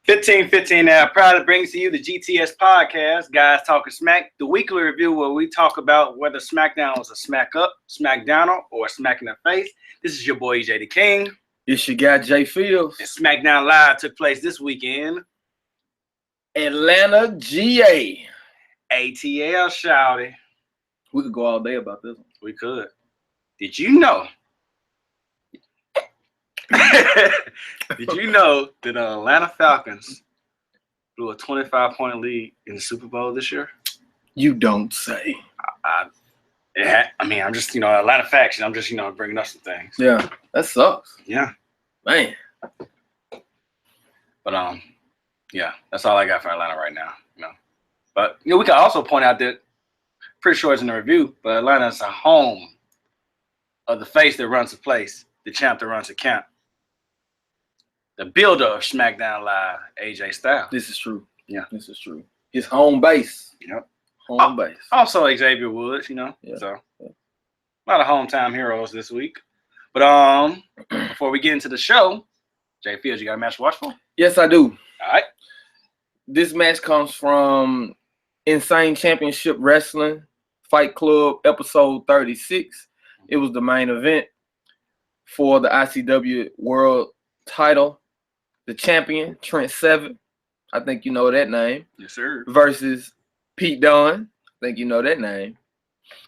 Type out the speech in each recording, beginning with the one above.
$15.15 now proudly brings to you the GTS Podcast, Guys Talking Smack, the weekly review where we talk about whether Smackdown was a smack up, smack downer, or a smack in the face. This is your boy EJ the King. It's your guy J.Fields. And Smackdown Live took place this weekend. Atlanta, GA. ATL, shouty. We could go all day about this one. We could. Did you know? Did you know that the Atlanta Falcons blew a 25-point lead in the Super Bowl this year? You don't say. I'm just, Atlanta faction. I'm just, bringing up some things. Yeah, that sucks. Yeah. Man. But, yeah, that's all I got for Atlanta right now. But, we can also point out that, pretty sure it's in the review, but Atlanta is a home of the face that runs the place, the champ that runs the camp. The builder of Smackdown Live, AJ Styles. This is true. Yeah. This is true. His home base. Yep. Home base. Also Xavier Woods, Yeah. So a lot of hometown heroes this week. But before we get into the show, J.Fields, you got a match to watch for? Yes, I do. All right. This match comes from Insane Championship Wrestling, Fight Club, episode 36. It was the main event for the ICW World title. The champion, Trent Seven, I think you know that name. Yes, sir. Versus Pete Dunne, I think you know that name.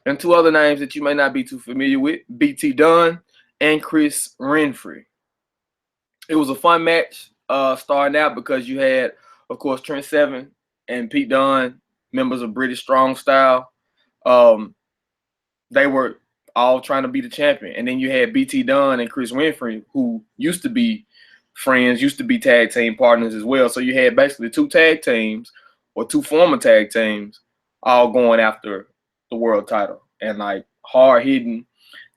And two other names that you may not be too familiar with, BT Dunne and Chris Renfrey. It was a fun match starting out because you had, of course, Trent Seven and Pete Dunne, members of British Strong Style. They were all trying to be the champion. And then you had BT Dunne and Chris Renfrey, who used to be friends, used to be tag team partners as well. So you had basically two tag teams or two former tag teams all going after the world title. And like hard-hitting,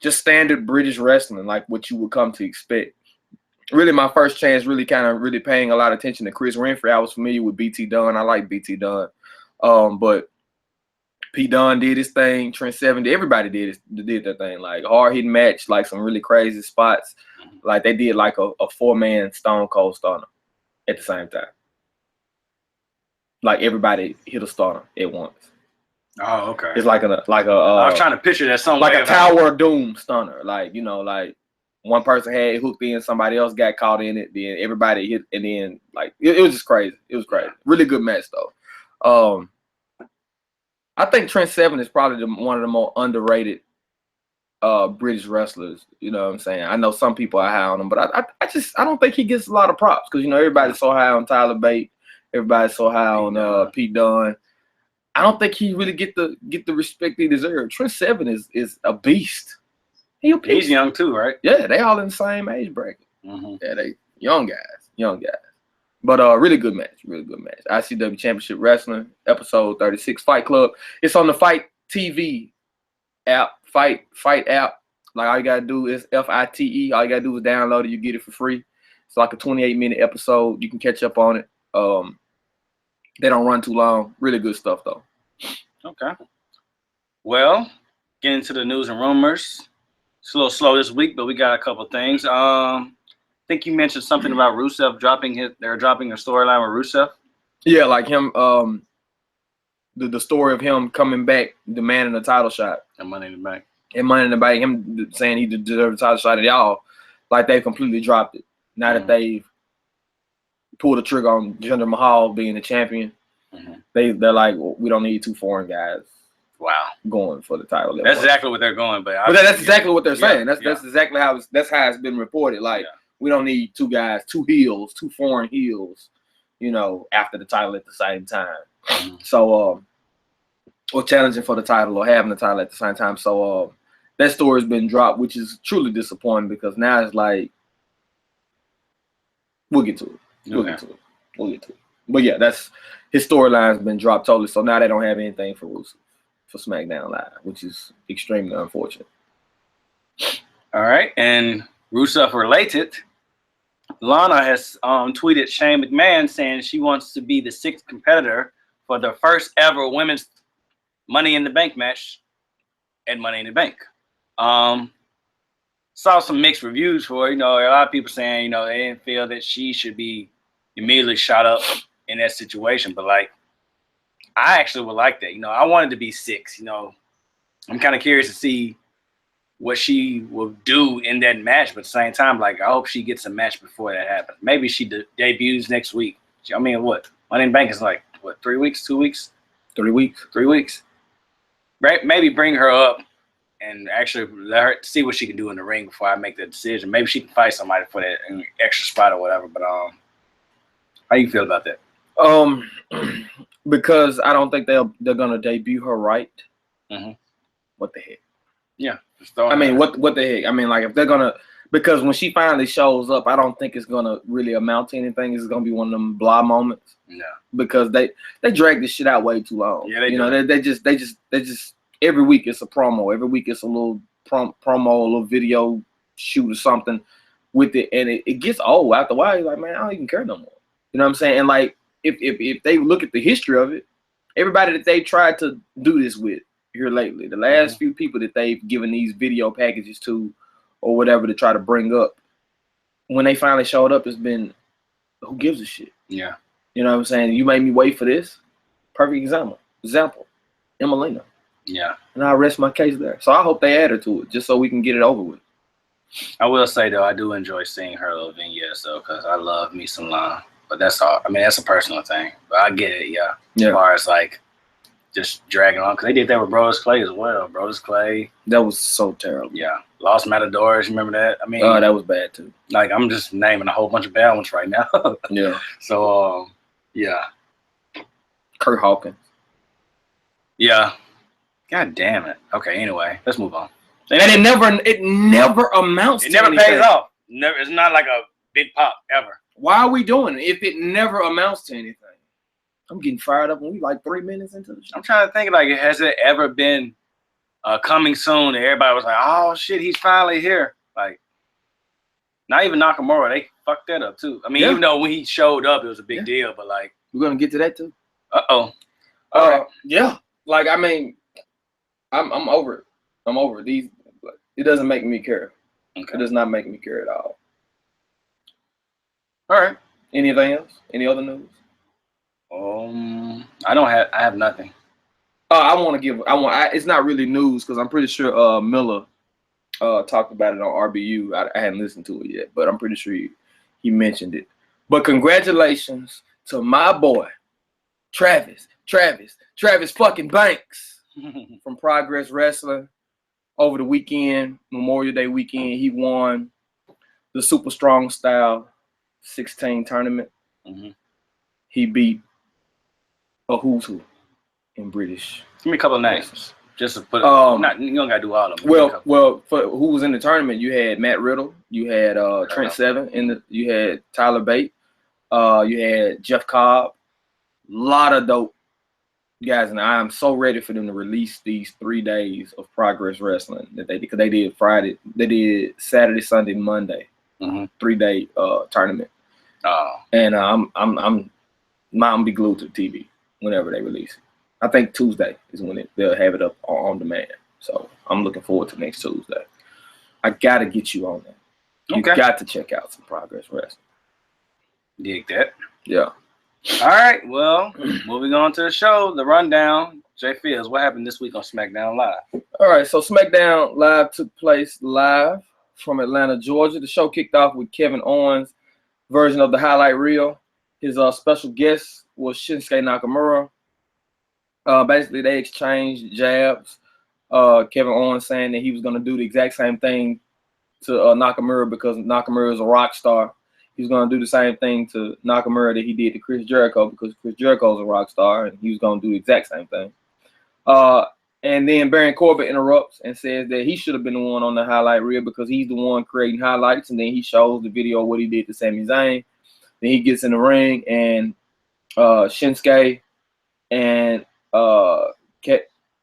just standard British wrestling, like what you would come to expect. Really my first chance really paying a lot of attention to Chris Renfrey. I was familiar with BT Dunne. I like BT Dunne. But Pete Dunne did his thing. Trent Seven, everybody did their thing. Like hard-hitting match, like some really crazy spots. Like they did like a four-man Stone Cold Stunner at the same time. Like everybody hit a stunner at once. Oh, okay. It's like I was trying to picture that something like a Tower of Doom stunner. Like like one person had it hooked in, somebody else got caught in it, then everybody hit, and then like it was just crazy. It was crazy. Really good match though. I think Trent Seven is probably one of the more underrated British wrestlers. You know what I'm saying? I know some people are high on him, but I don't think he gets a lot of props because everybody's so high on Tyler Bate, everybody's so high on Pete Dunne. I don't think he really get the respect he deserves. Trent Seven is a beast. He's young too, right? Yeah, they all in the same age bracket. Mm-hmm. Yeah, they young guys. But really good match. ICW Championship Wrestling, episode 36, Fight Club. It's on the Fight TV app, Fight app. Like all you gotta do is FITE. All you gotta do is download it. You get it for free. It's like a 28-minute episode. You can catch up on it. They don't run too long. Really good stuff though. Okay. Well, getting into the news and rumors. It's a little slow this week, but we got a couple things. I think you mentioned something about Rusev they're dropping their storyline with Rusev. Yeah, like him, the story of him coming back, demanding a title shot. And Money in the Bank. Him saying he deserved a title shot at y'all. Like they completely dropped it. Now that they've pulled the trigger on Jinder Mahal being the champion, they're like, well, we don't need two foreign guys. Wow, going for the title. That's exactly what they're going, but that's exactly what they're saying. That's exactly how it's been reported. Like we don't need two guys, two foreign heels, after the title at the same time. So, or challenging for the title or having the title at the same time. So, that story's been dropped, which is truly disappointing because now it's like we'll get to it. We'll get to it. But yeah, that's his storyline's been dropped totally. So now they don't have anything for Rusev for SmackDown Live, which is extremely unfortunate. All right, and Rusev related. Lana has tweeted Shane McMahon saying she wants to be the 6th competitor for the first ever women's Money in the Bank match at Money in the Bank. Saw some mixed reviews for it. A lot of people saying, they didn't feel that she should be immediately shot up in that situation. But, I actually would like that. I wanted to be 6. I'm kind of curious to see what she will do in that match. But at the same time, I hope she gets a match before that happens. Maybe she debuts next week. I mean, what? Money in the Bank is 3 weeks, 2 weeks? 3 weeks. 3 weeks. Right? Maybe bring her up and actually let her see what she can do in the ring before I make the decision. Maybe she can fight somebody for that extra spot or whatever. But how you feel about that? Because I don't think they're gonna debut her right. Mm-hmm. What the heck? Yeah. What the heck? If they're gonna, because when she finally shows up, I don't think it's gonna really amount to anything. It's gonna be one of them blah moments. Yeah. Because they drag this shit out way too long. Yeah, they just every week it's a promo. Every week it's a little promo, a little video shoot or something with it, and it gets old after a while. You're like, man, I don't even care no more. You know what I'm saying? And if they look at the history of it, everybody that they tried to do this with here lately, the last few people that they've given these video packages to or whatever to try to bring up, when they finally showed up, it's been, who gives a shit? Yeah. You know what I'm saying? You made me wait for this. Perfect example, Emelina. Yeah. And I'll rest my case there. So I hope they add her to it just so we can get it over with. I will say, though, I do enjoy seeing her little vignettes, though, because I love me some Lana. But that's all. That's a personal thing. But I get it, yeah. As far as, just dragging on. Because they did that with Brodus Clay as well. Brodus Clay. That was so terrible. Yeah. Lost Matadors, remember that? That was bad, too. I'm just naming a whole bunch of bad ones right now. Yeah. So, yeah. Kurt Hawkins. Yeah. God damn it. Okay, anyway, let's move on. And it never amounts to anything. It never pays off. Never. It's not like a big pop, ever. Why are we doing it if it never amounts to anything? I'm getting fired up when we 3 minutes into the show. I'm trying to think, has it ever been coming soon and everybody was like, oh, shit, he's finally here? Not even Nakamura. They fucked that up, too. Even though when he showed up, it was a big deal, but we're going to get to that, too. Uh-oh. All right. Yeah. I'm over it. I'm over it. It doesn't make me care. Okay. It does not make me care at all. All right. Anything else? Any other news? I have nothing. It's not really news because I'm pretty sure Miller talked about it on RBU. I hadn't listened to it yet, but I'm pretty sure he mentioned it. But congratulations to my boy, Travis fucking Banks from Progress Wrestling. Over the weekend, Memorial Day weekend, he won the Super Strong Style 16 tournament. Mm-hmm. He beat a who's who in British. Give me a couple of names. Just to put it, you don't got to do all of them. Well, for who was in the tournament, you had Matt Riddle, you had Trent Seven, you had Tyler Bate, you had Jeff Cobb. A lot of dope guys, and I am so ready for them to release these 3 days of Progress Wrestling that they did, because they did Friday, they did Saturday, Sunday, Monday, 3-day tournament. Oh, and I'm be glued to the TV whenever they release it. I think Tuesday is when they'll have it up on demand. So I'm looking forward to next Tuesday. I gotta get you on that. You got to check out some Progress Wrestling. Dig that. Yeah. All right, well, moving on to the show, the rundown. J.Fields, what happened this week on Smackdown Live? All right, so Smackdown Live took place live from Atlanta, Georgia. The show kicked off with Kevin Owens' version of the highlight reel. His special guest was Shinsuke Nakamura. Basically, they exchanged jabs. Kevin Owens saying that he was going to do the exact same thing to Nakamura because Nakamura is a rock star. He was going to do the same thing to Nakamura that he did to Chris Jericho because Chris Jericho is a rock star, and he was going to do the exact same thing. And then Baron Corbin interrupts and says that he should have been the one on the highlight reel because he's the one creating highlights, and then he shows the video of what he did to Sami Zayn. Then he gets in the ring, and Shinsuke and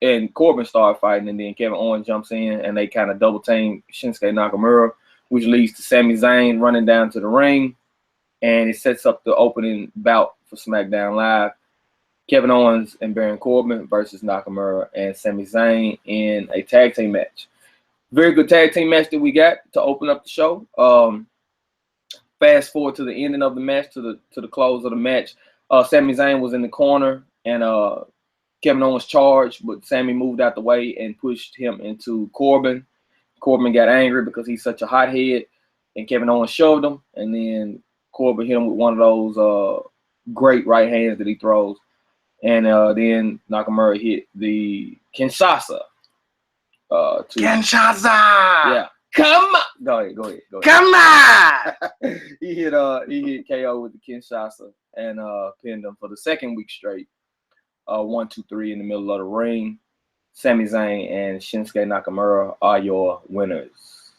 and Corbin start fighting, and then Kevin Owens jumps in, and they kind of double team Shinsuke Nakamura, which leads to Sami Zayn running down to the ring, and it sets up the opening bout for SmackDown Live. Kevin Owens and Baron Corbin versus Nakamura and Sami Zayn in a tag team match. Very good tag team match that we got to open up the show. Fast forward to the ending of the match, to the close of the match. Sami Zayn was in the corner, and Kevin Owens charged, but Sami moved out the way and pushed him into Corbin. Corbin got angry because he's such a hothead, and Kevin Owens shoved him, and then Corbin hit him with one of those great right hands that he throws. And then Nakamura hit the Kinshasa. Kinshasa! Yeah. Come on! Go ahead. Come on! he hit KO with the Kinshasa and pinned him for the second week straight. 1, 2, 3 in the middle of the ring. Sami Zayn and Shinsuke Nakamura are your winners.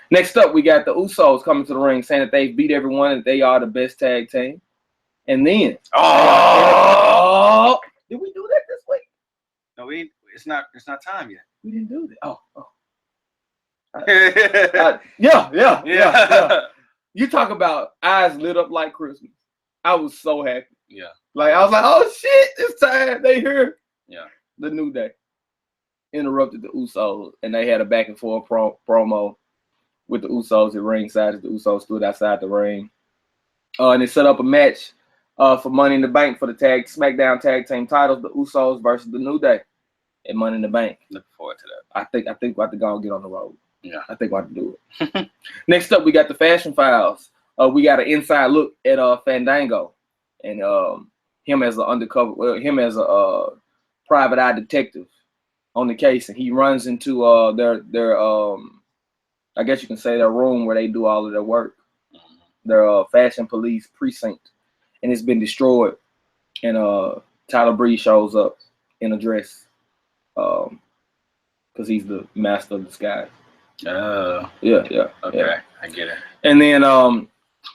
Next up, we got the Usos coming to the ring saying that they beat everyone and they are the best tag team. And then, did we do that this week? No, it's not time yet. We didn't do that. Yeah. You talk about eyes lit up like Christmas. I was so happy. Yeah. Like, I was like, oh shit, it's time. They here. Yeah. The New Day interrupted the Usos, and they had a back and forth promo with the Usos at ringside as the Usos stood outside the ring. And they set up a match for Money in the Bank for the SmackDown tag team titles, the Usos versus the New Day at Money in the Bank. Looking forward to that. I think we'll have to go and get on the road. Yeah. I think we'll have to do it. Next up, we got the Fashion Files. We got an inside look at Fandango and him as a private eye detective on the case, and he runs into their I guess you can say their room where they do all of their work, their fashion police precinct, and it's been destroyed. And Tyler Breeze shows up in a dress because he's the master of disguise. Oh. Yeah. Okay, yeah. I get it. And then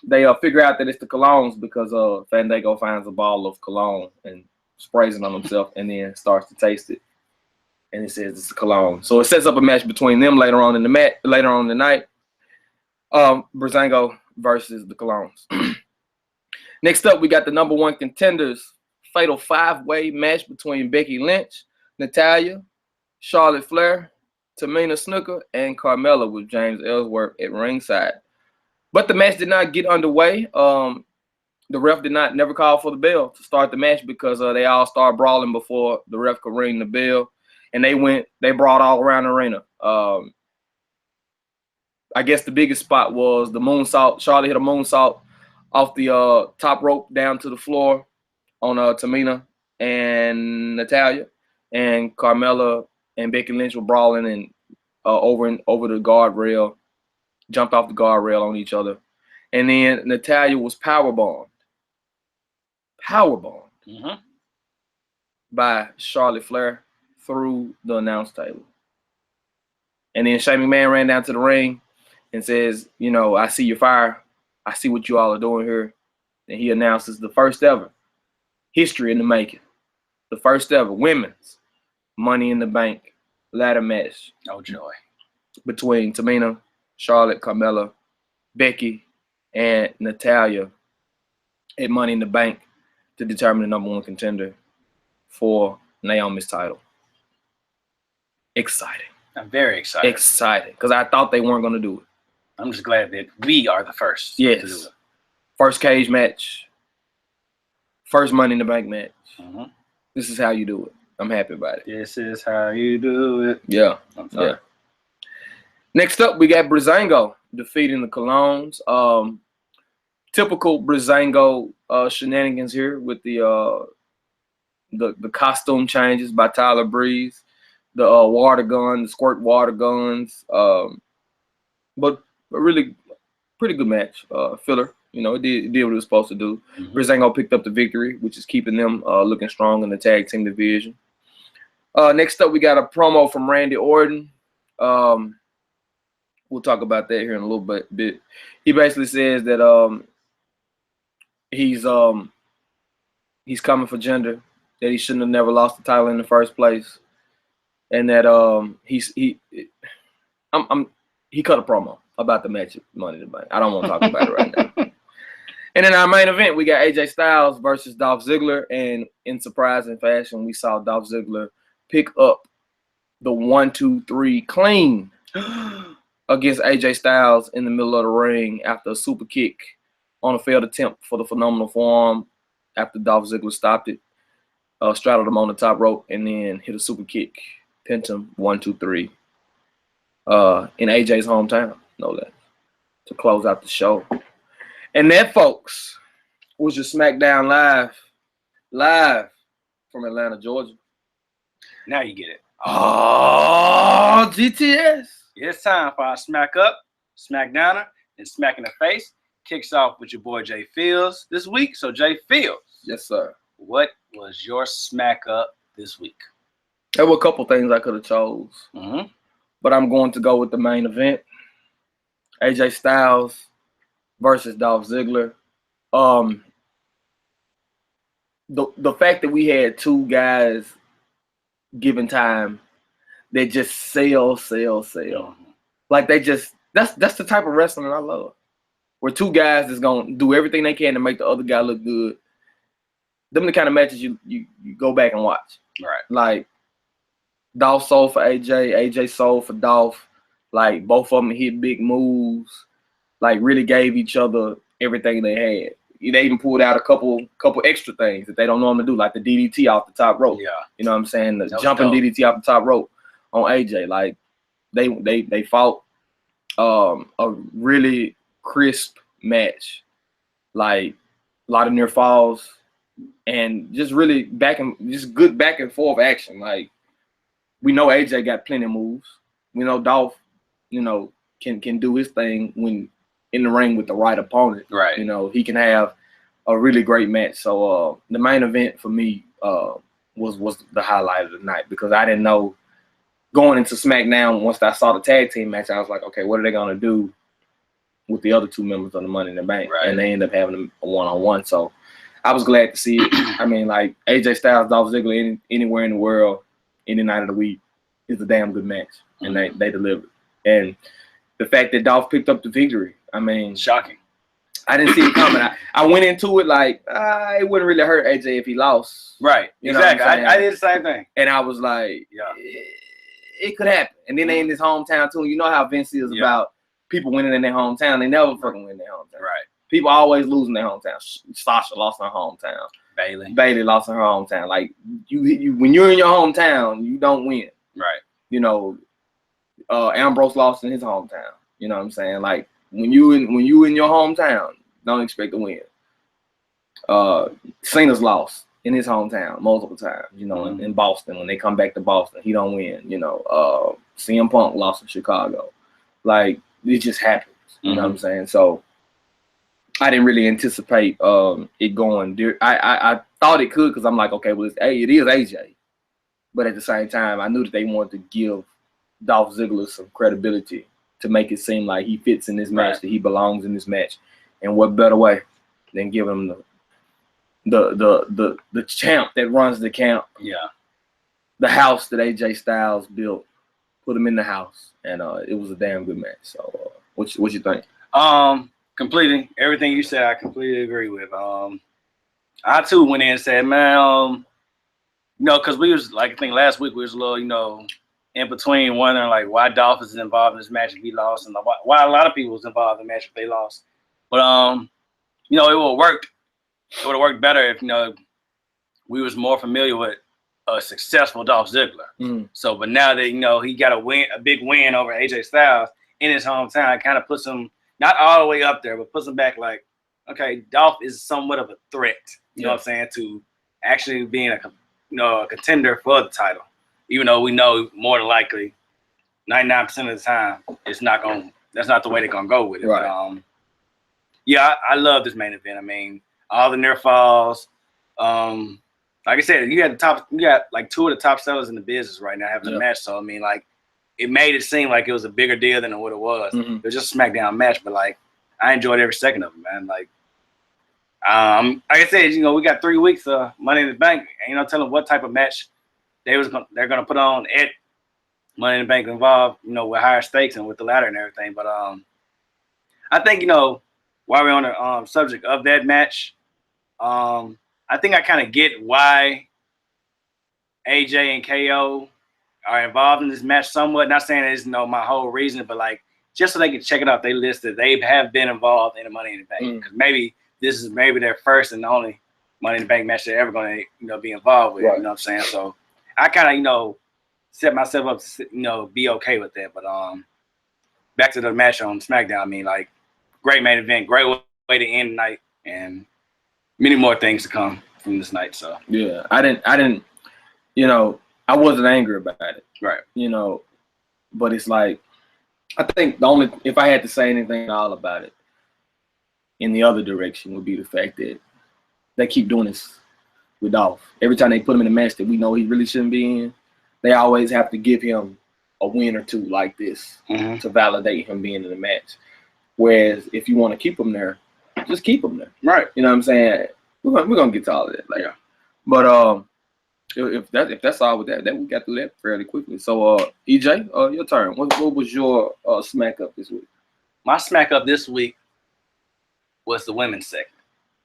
they figure out that it's the colognes because Fandango finds a bottle of cologne and sprays it on himself and then starts to taste it. And it says it's a cologne. So it sets up a match between them later on in the night. Breezango versus the colognes. Next up, we got the number one contenders fatal 5-way match between Becky Lynch, Natalya, Charlotte Flair, Tamina Snuka, and Carmella with James Ellsworth at ringside. But the match did not get underway. The ref never call for the bell to start the match because they all started brawling before the ref could ring the bell. And they brawled all around the arena. I guess the biggest spot was the moonsault. Charlotte hit a moonsault off the top rope down to the floor on Tamina and Natalya. And Carmella and Becky Lynch were brawling and over the guardrail, jumped off the guardrail on each other. And then Natalya was powerbombed by Charlotte Flair through the announce table. And then Shane McMahon ran down to the ring and says, I see your fire. I see what you all are doing here. And he announces the first ever history in the making. The first ever women's Money in the Bank ladder match. Oh, joy. Between Tamina, Charlotte, Carmella, Becky, and Natalya at Money in the Bank to determine the number one contender for Naomi's title. Exciting. I'm very excited. Excited, because I thought they weren't going to do it. I'm just glad that we are the first to do it. First cage match. First Money in the Bank match. Mm-hmm. This is how you do it. I'm happy about it. This is how you do it. Yeah. Yeah. Next up, we got Breezango defeating the Colognes. Typical Breezango shenanigans here with the costume changes by Tyler Breeze, the water gun, the squirt water guns, but a really pretty good match. Filler, it did what it was supposed to do. Mm-hmm. Breezango picked up the victory, which is keeping them looking strong in the tag team division. Next up, we got a promo from Randy Orton. We'll talk about that here in a little bit. He basically says that he's he's coming for Jinder, that he shouldn't have never lost the title in the first place, and that he cut a promo about the match at Money in the Bank. I don't want to talk about it right now. And in our main event, we got AJ Styles versus Dolph Ziggler, and in surprising fashion, we saw Dolph Ziggler pick up the 1-2-3 clean against AJ Styles in the middle of the ring after a super kick on a failed attempt for the phenomenal forearm after Dolph Ziggler stopped it, straddled him on the top rope, and then hit a super kick, pinned him 1-2-3 in AJ's hometown, no less, to close out the show. And that, folks, was your Smackdown live from Atlanta, Georgia. Now you get it. Oh, GTS. It's time for our Smack Up, Smackdowner, and Smack in the Face. Kicks off with your boy J.Fields this week. So, J.Fields. Yes, sir. What was your Smack Up this week? There were a couple things I could have chose, but I'm going to go with the main event. AJ Styles versus Dolph Ziggler. The fact that we had two guys given time that just sell. Like they just that's the type of wrestling I love. Where two guys that's gonna do everything they can to make the other guy look good. Them the kind of matches you go back and watch. Right. Like Dolph sold for AJ, AJ sold for Dolph. Like both of them hit big moves. Like really gave each other everything they had. They even pulled out a couple extra things that they don't normally do, like the DDT off the top rope. Yeah. You know what I'm saying? The jumping dope. DDT off the top rope on AJ. Like they fought a really crisp match. Like a lot of near falls and just really good back and forth action. Like we know AJ got plenty of moves. We know Dolph, can do his thing when in the ring with the right opponent. Right. He can have a really great match. So the main event for me was the highlight of the night because I didn't know going into SmackDown once I saw the tag team match, I was like, okay, what are they gonna do with the other two members of the Money in the Bank? Right. And they end up having a one-on-one. So I was glad to see it. I mean, like AJ Styles, Dolph Ziggler, anywhere in the world, any night of the week is a damn good match, and they delivered. And the fact that Dolph picked up the victory, I mean, shocking. I didn't see it coming. I went into it like it wouldn't really hurt AJ if he lost. Right. Exactly. I did the same thing. And I was like, it could happen. And then they in his hometown too. You know how Vince is about people winning in their hometown. They never fucking win in their hometown. Right. People always lose in their hometown. Sasha lost in her hometown. Bailey lost in her hometown. Like you when you're in your hometown, you don't win. Right. Ambrose lost in his hometown. You know what I'm saying? Like when you in your hometown, don't expect to win. Cena's lost in his hometown multiple times. In Boston when they come back to Boston, he don't win. CM Punk lost in Chicago. Like it just happens. You know what I'm saying? So I didn't really anticipate it going. I thought it could because I'm like, okay, well, it is AJ. But at the same time, I knew that they wanted to give Dolph Ziggler some credibility to make it seem like he fits in this match, that he belongs in this match. And what better way than give him the champ that runs the camp. Yeah. The house that AJ Styles built, put him in the house. And it was a damn good match. So what you think? Completing everything you said, I completely agree with. I too went in and said, man, because we was like, I think last week we was a little, in between wondering like why Dolph is involved in this match if he lost, and why a lot of people was involved in the match if they lost. But it would have worked. It would have worked better if we was more familiar with a successful Dolph Ziggler. So, but now that he got a big win over AJ Styles in his hometown, it kind of puts him not all the way up there, but puts him back like, okay, Dolph is somewhat of a threat. You know what I'm saying, to actually being a contender for the title. Even though we know more than likely, 99% of the time, that's not the way they're gonna go with it. Right. But, I love this main event. I mean, all the near falls. Like I said, you got like two of the top sellers in the business right now having a match. So I mean, like, it made it seem like it was a bigger deal than what it was. It was just a SmackDown match, but like, I enjoyed every second of it, man. Like, Like I said, we got 3 weeks of Money in the Bank. Ain't no telling what type of match they're gonna put on at Money in the Bank involved, with higher stakes and with the ladder and everything. But I think while we're on the subject of that match, I think I kind of get why AJ and KO are involved in this match somewhat. Not saying it's my whole reason, but like just so they can check it off, they listed they have been involved in the Money in the Bank because maybe this is their first and only Money in the Bank match they're ever going to be involved with. Right. You know what I'm saying? So I kind of set myself up to be okay with that. But back to the match on Smackdown. I mean, like great main event, great way to end the night, and many more things to come from this night. So yeah, I didn't. I wasn't angry about it. Right. But it's like I think if I had to say anything at all about it in the other direction would be the fact that they keep doing this with Dolph. Every time they put him in a match that we know he really shouldn't be in, they always have to give him a win or two like this to validate him being in the match. Whereas if you want to keep him there, just keep him there. Right. You know what I'm saying? We're gonna get to all of that later. Yeah. But if that's all with that, then we got through that fairly quickly. So EJ, your turn. What was your smack up this week? My smack up this week was the women's segment.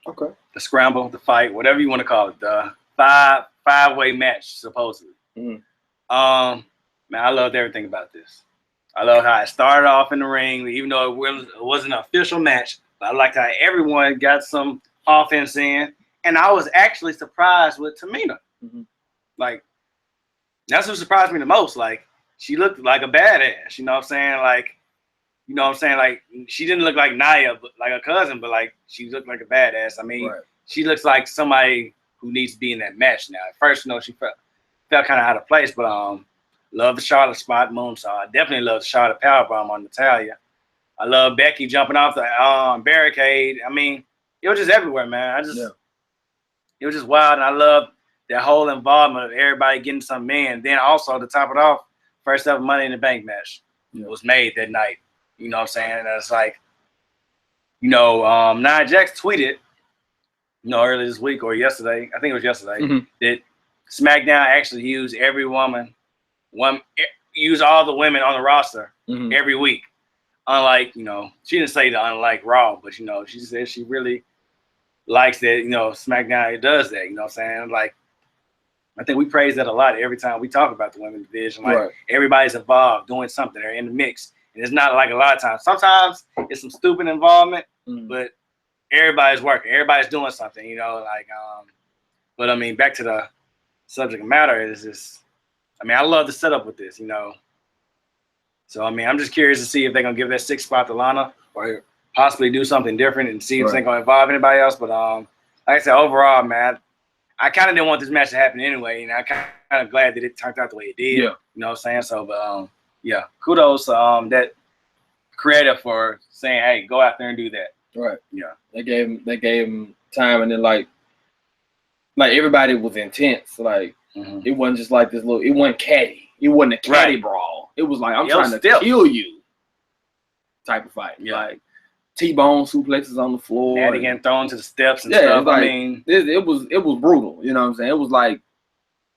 Okay. The scramble, the fight, whatever you want to call it, the five-way match supposedly. Man, I loved everything about this. I love how it started off in the ring, even though it wasn't an official match. But I liked how everyone got some offense in, and I was actually surprised with Tamina. Like, that's what surprised me the most. Like, she looked like a badass. You know what I'm saying? Like, Like, she didn't look like Nia, but like her cousin, but like she looked like a badass. I mean, She looks like somebody who needs to be in that match now. At first, she felt kind of out of place, but love the Charlotte spot moonsault. I definitely love the Charlotte powerbomb on Natalya. I love Becky jumping off the barricade. I mean, it was just everywhere, man. It was just wild, and I love that whole involvement of everybody getting some in. Then also to top it off, first ever Money in the Bank match was made that night. You know what I'm saying? And it's like, Nia Jax tweeted, earlier this week or yesterday, I think it was yesterday, that SmackDown actually used use all the women on the roster every week. Unlike, she didn't say the unlike Raw, but, she said she really likes that, SmackDown does that, you know what I'm saying? Like, I think we praise that a lot every time we talk about the women's division. Like, everybody's involved doing something. They're in the mix. And it's not like a lot of times. Sometimes it's some stupid involvement, but everybody's working. Everybody's doing something, But, I mean, back to the subject matter is just, I love the setup with this, So, I'm just curious to see if they're going to give that 6th spot to Lana or possibly do something different and see if they're going to involve anybody else. But, like I said, overall, man, I kind of didn't want this match to happen anyway. And I'm kind of glad that it turned out the way it did. Yeah. You know what I'm saying? So, but, kudos to that creator for saying, hey, go out there and do that. Right. Yeah. They gave him time, and then like everybody was intense. Like it wasn't just like this little. It wasn't catty. It wasn't a catty brawl. It was like I'm trying to kill you type of fight. Yeah. Like T-bone suplexes on the floor. And getting thrown to the steps and stuff. Like, it was brutal. You know what I'm saying? It was like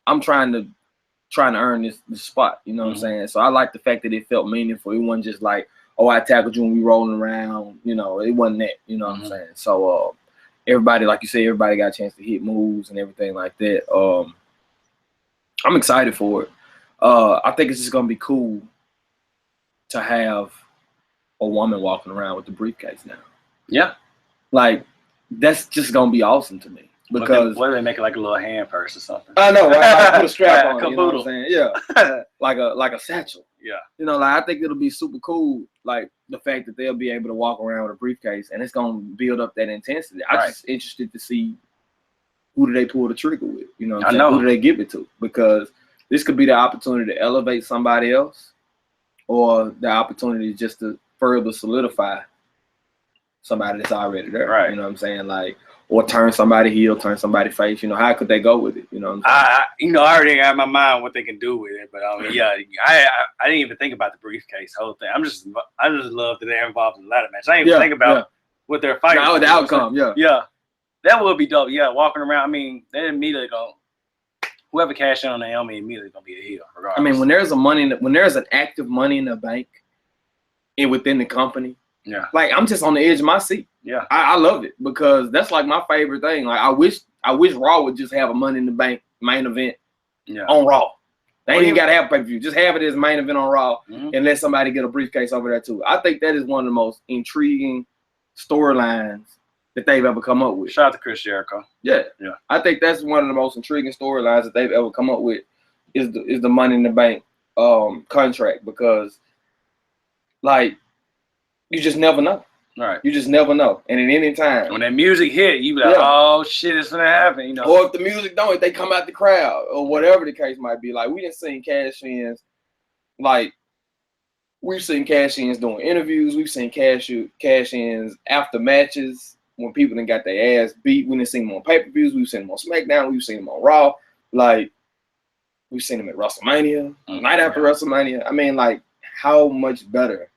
I'm trying to earn this spot. You know what I'm saying? So I like the fact that it felt meaningful. It wasn't just like, oh, I tackled you and we rolling around. It wasn't that. You know what I'm saying? So everybody, like you said, everybody got a chance to hit moves and everything like that. I'm excited for it. I think it's just gonna be cool to have a woman walking around with the briefcase now. Yeah, like that's just gonna be awesome to me. Because what do they make it like a little hand purse or something? I know, right? Like put a strap on it, you know what I'm saying? Yeah, like a satchel. Yeah, I think it'll be super cool. Like the fact that they'll be able to walk around with a briefcase, and it's gonna build up that intensity. I'm just interested to see who do they pull the trigger with. You know what I'm saying? Who do they give it to? Because this could be the opportunity to elevate somebody else, or the opportunity just to further solidify somebody that's already there. Right. You know what I'm saying? Like. Or turn somebody heel, turn somebody face. How could they go with it? You know what I'm saying? I already got in my mind what they can do with it. But I didn't even think about the briefcase whole thing. I just love that they're involved in the ladder match. I didn't even think about what they're fighting. The outcome, yeah. That would be dope. Yeah, walking around. I mean, they immediately go. Whoever cashed in on Naomi immediately gonna be a heel. Regardless. I mean, when there's an active money in the bank, and within the company, yeah, like I'm just on the edge of my seat. Yeah, I love it because that's like my favorite thing. Like I wish Raw would just have a Money in the Bank main event on Raw. They ain't even gotta have a pay-per-view. Just have it as main event on Raw and let somebody get a briefcase over there too. I think that is one of the most intriguing storylines that they've ever come up with. Shout out to Chris Jericho. Yeah. I think that's one of the most intriguing storylines that they've ever come up with is the Money in the Bank contract because like you just never know. Right. You just never know. And at any time. When that music hit, you be like, oh shit, it's gonna happen, you know. Or if the music don't, if they come out the crowd or whatever the case might be. Like we done seen cash-ins, like we've seen cash-ins doing interviews, we've seen cash-ins after matches when people done got their ass beat. We done seen them on pay-per-views, we've seen them on Smackdown, we've seen them on Raw. Like we've seen them at WrestleMania, night after WrestleMania. I mean, like, how much better?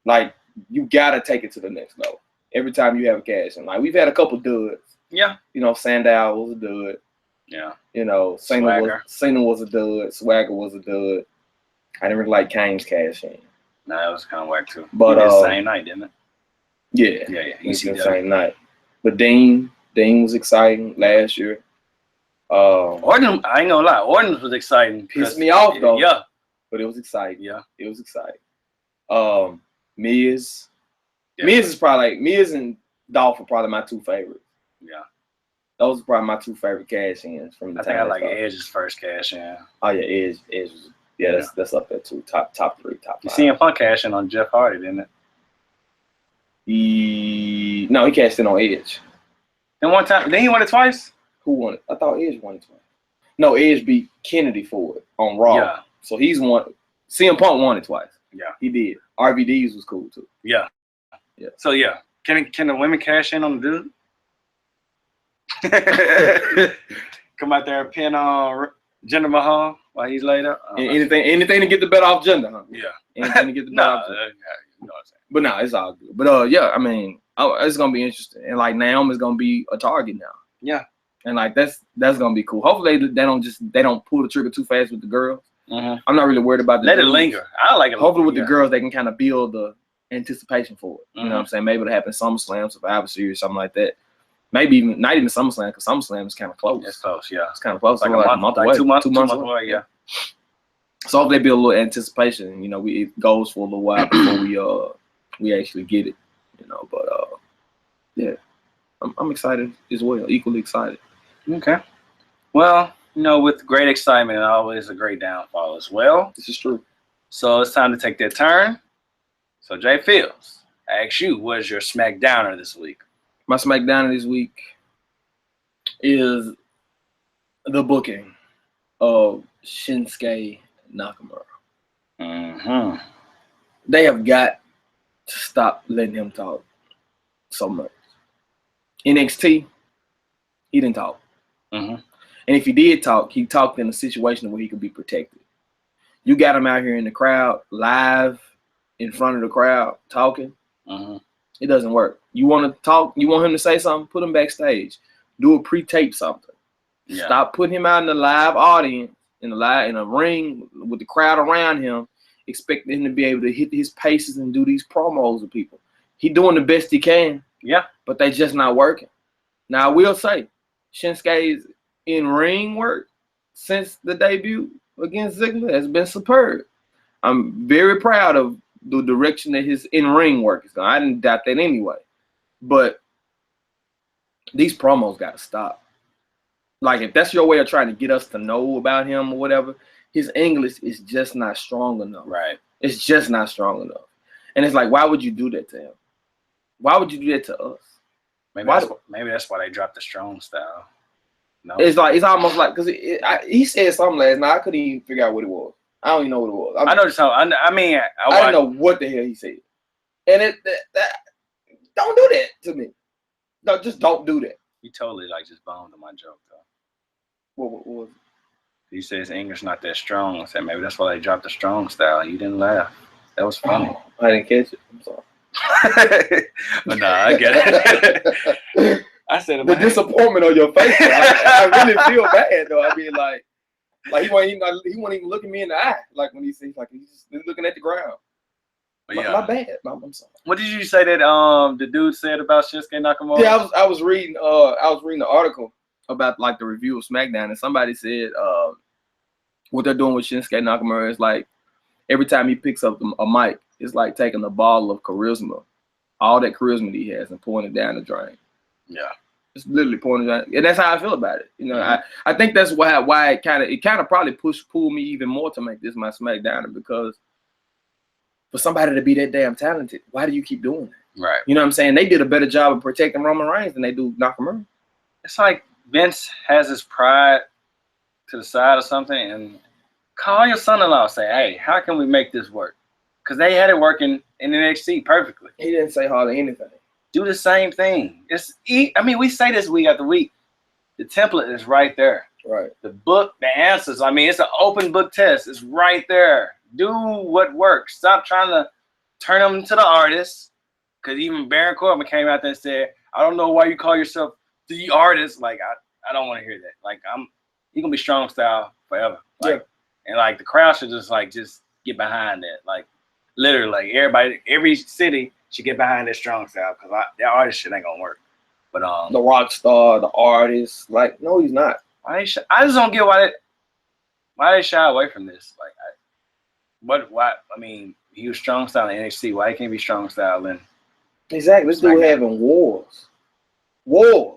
Like, you gotta take it to the next level every time you have a cash in. Like we've had a couple duds. Yeah. You know, Sandow was a dud. Yeah. You know, Cena was a dud. Swagger was a dud. I didn't really like Kane's cash in. Nah, that was kind of whack too. But the same night, didn't it? Yeah. Yeah. It's the same night. But Dean was exciting last year. Orton, I ain't gonna lie, Orton was exciting. Pissed me off though. Yeah. But it was exciting. Yeah. It was exciting. Miz. Yeah. Miz and Dolph are probably my two favorites. Yeah. Those are probably my two favorite cash-ins from the time. I think I like Edge's first cash-in. Oh yeah, Edge was, that's up there too. Top 3, top 5. You seen CM cash-in on Jeff Hardy, didn't it? No, he cashed in on Edge. And one time, then he won it twice? Who won it? I thought Edge won it twice. No, Edge beat Kennedy for it on Raw. Yeah. So he's won. CM Punk won it twice. Yeah. He did. RVD's was cool too. Yeah. Yeah. So yeah, can the women cash in on the dude? Come out there and pin on Jinder Mahal while he's laid up. Anything to get the bet off Jinder, huh? Yeah. Anything to get the bet off Jinder. You know what I'm saying. But no, it's all good. But yeah, I mean, it's gonna be interesting. And like Naomi's gonna be a target now. Yeah. And like that's gonna be cool. Hopefully they don't pull the trigger too fast with the girls. I'm not really worried about let it linger. I like it. Hopefully with the girls they can kind of build the anticipation for it. You know what I'm saying? Maybe it'll happen SummerSlam, Survivor Series, something like that. Maybe even not even SummerSlam because SummerSlam is kind of close. It's close, yeah. It's kind of close. Like a month away. 2 months away, yeah. So hopefully they build a little anticipation. You know, it goes for a little while before we actually get it. You know, but yeah, I'm excited as well. Equally excited. Okay. Well, you know, with great excitement, always a great downfall as well. This is true. So it's time to take that turn. So J.Fields, I ask you, what is your Smackdowner this week? My Smackdowner this week is the booking of Shinsuke Nakamura. They have got to stop letting him talk so much. NXT, he didn't talk. And if he did talk, he talked in a situation where he could be protected. You got him out here in the crowd, live in front of the crowd, talking. It doesn't work. You want to talk, you want him to say something, put him backstage. Do a pre-tape something. Yeah. Stop putting him out in the live audience, in a ring with the crowd around him, expecting him to be able to hit his paces and do these promos with people. He's doing the best he can. Yeah. But they just not working. Now I will say, Shinsuke's in-ring work since the debut against Ziggler has been superb. I'm very proud of the direction that his in-ring work is going. I didn't doubt that anyway. But these promos got to stop. Like, if that's your way of trying to get us to know about him or whatever, his English is just not strong enough. Right. It's just not strong enough. And it's like, why would you do that to him? Why would you do that to us? Maybe that's why they dropped the strong style. No. It's almost like, because he said something last night. I couldn't even figure out what it was. I don't even know what it was. I know just how. I didn't know what the hell he said. And don't do that to me. No, just don't do that. You totally just bombed on my joke though. What was it? You said his English not that strong. I said maybe that's why they dropped the strong style. You didn't laugh. That was funny. Oh, I didn't catch it. I'm sorry. But no, I get it. I mindset of the disappointment on your face. I really feel bad though. I mean, like he won't even look at me in the eye. Like when he sees, like he's just looking at the ground. My bad. I'm sorry. What did you say that the dude said about Shinsuke Nakamura? Yeah, I was reading the article about like the review of SmackDown, and somebody said what they're doing with Shinsuke Nakamura is like every time he picks up a mic, it's like taking a bottle of charisma, all that charisma that he has, and pouring it down the drain. Yeah, it's literally pouring it down, and that's how I feel about it. You know, I think that's why it kind of probably pulled me even more to make this my SmackDown, because for somebody to be that damn talented, why do you keep doing it? Right. You know what I'm saying? They did a better job of protecting Roman Reigns than they do Nakamura. It's like Vince has his pride to the side or something, and call your son-in-law, say, hey, how can we make this work? Because they had it working in NXT perfectly. He didn't say hardly anything. Do the same thing. We say this week after week. The template is right there. Right. The book, the answers. I mean, it's an open book test. It's right there. Do what works. Stop trying to turn them to the artists. Because even Baron Corbin came out there and said, I don't know why you call yourself the artist. Like, I don't want to hear that. Like, you're going to be strong style forever. Like, yeah. And, like, the crowd should just get behind that. Like, literally, like, every city should get behind that strong style, because that artist shit ain't going to work. But the rock star, the artist, like, no, he's not. I just don't get why they shy away from this. Like, why? I mean, he was strong style in NXT. Why he can't be strong style in? Exactly. This dude having wars. Yeah.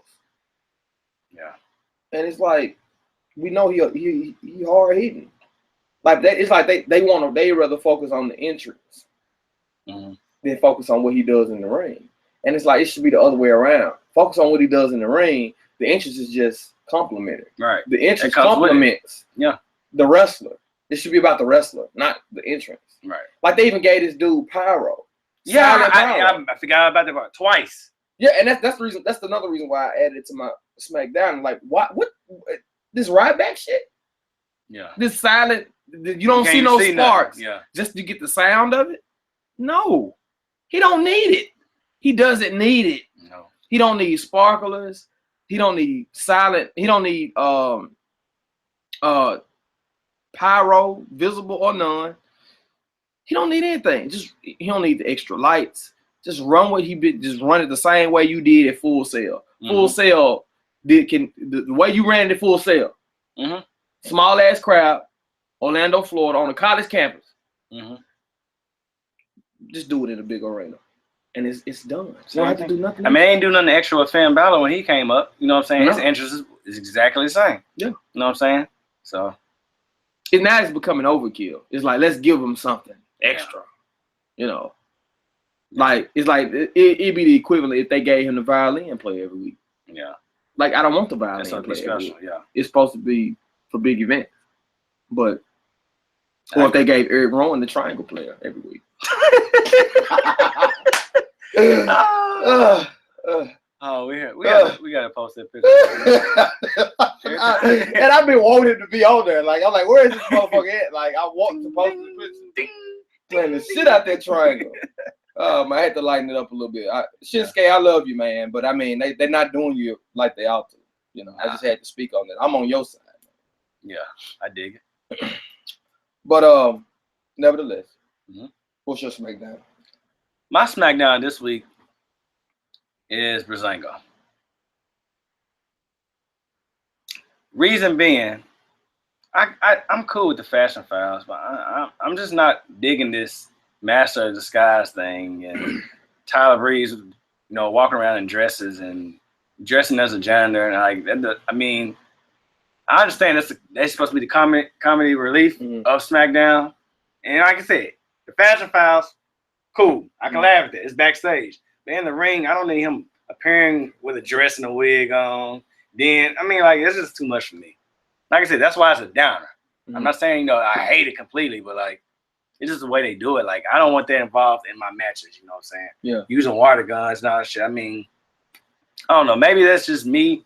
And it's like, we know he hard hitting. Like that, it's like they rather focus on the entrance than focus on what he does in the ring. And it's like it should be the other way around. Focus on what he does in the ring. The entrance is just complimented. Right. The entrance compliments the wrestler. It should be about the wrestler, not the entrance. Right. Like they even gave this dude pyro. Yeah, I forgot about that part twice. Yeah, and that's the reason. That's another reason why I added it to my SmackDown. Like, what this Ryback shit? Yeah. This silent. You don't see no sparks. Nothing. Yeah. Just to get the sound of it. No, he don't need it. He doesn't need it. No. He don't need sparklers. He don't need silent. He don't need pyro, visible or none. He don't need anything. He don't need the extra lights. Just run what just run it the same way you did at Full Sail. Full Sail the way you ran it at Full Sail. Small ass crowd, Orlando, Florida, on a college campus. Just do it in a big arena. And it's done. You don't have to do nothing. I mean, they ain't do nothing extra with Finn Balor when he came up. You know what I'm saying? No. His entrance is exactly the same. Yeah. You know what I'm saying? So now it's becoming overkill. It's like, let's give him something extra. You know. Like, it's like it'd be the equivalent if they gave him the violin play every week. Yeah. Like, I don't want the violin play every week. Yeah. It's supposed to be for big events. But or if they gave Eric Rowan the triangle player every week. We gotta post that picture. And I've been wanting to be on there. Like, I'm like, where is this motherfucker at? Like, I want to post the picture. Playing the shit out that triangle. I had to lighten it up a little bit. Shinsuke, I love you, man, but I mean, they're not doing you like they ought to. You know, I just had to speak on that. I'm on your side. Yeah, I dig it. But nevertheless, what's your SmackDown? My SmackDown this week is Breezango. Reason being, I'm cool with the fashion files, but I'm just not digging this Master of Disguise thing and Tyler Breeze, walking around in dresses and dressing as a janitor and I mean, I understand that's supposed to be the comedy relief of SmackDown, and like I said, the fashion files, cool. I can laugh at that. It's backstage. But in the ring, I don't need him appearing with a dress and a wig on. Then, I mean, like, it's just too much for me. Like I said, that's why it's a downer. I'm not saying, I hate it completely, but, like, it's just the way they do it. Like, I don't want that involved in my matches, you know what I'm saying? Yeah. Using water guns and all that shit. I mean, I don't know. Maybe that's just me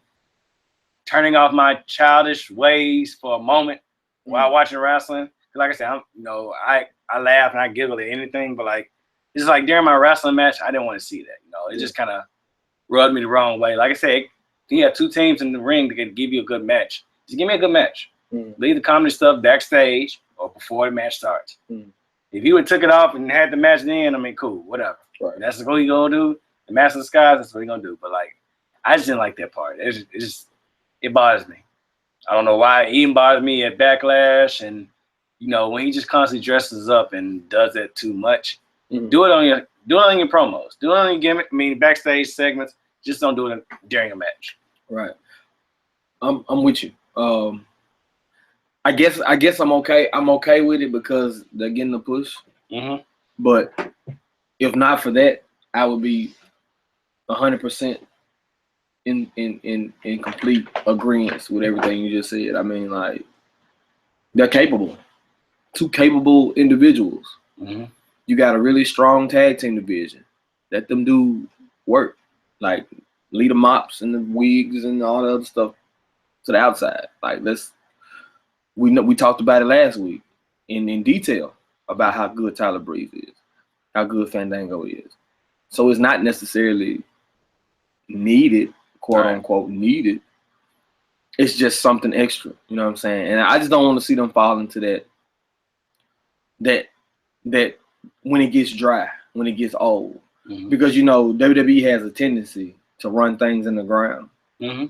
turning off my childish ways for a moment while watching wrestling. Because, like I said, I laugh and I giggle at anything, but, like, it's just like during my wrestling match, I didn't want to see that. It just kind of rubbed me the wrong way. Like I said, you have two teams in the ring that can give you a good match. Just give me a good match. Mm. Leave the comedy stuff backstage or before the match starts. Mm. If you would took it off and had the match then, I mean, cool, whatever. Right. That's what he gonna do. The Master of Skies, that's what he gonna do. But like, I just didn't like that part. It bothers me. I don't know why. It even bothers me at Backlash, and when he just constantly dresses up and does that too much. Mm. Do it on your promos. Do it on your gimmick. I mean, backstage segments. Just don't do it during a match. Right. I'm with you. I guess I'm okay. I'm okay with it because they're getting the push. Mm-hmm. But if not for that, I would be 100% in complete agreement with everything you just said. I mean, like, they're capable. Two capable individuals. Mm-hmm. You got a really strong tag team division. Let them do work. Like, lead the mops and the wigs and all the other stuff to the outside. Like, we talked about it last week in detail about how good Tyler Breeze is, how good Fandango is. So it's not necessarily needed, quote unquote needed. It's just something extra. You know what I'm saying? And I just don't want to see them fall into that when it gets dry, when it gets old. Mm-hmm. Because WWE has a tendency to run things in the ground. Mm-hmm.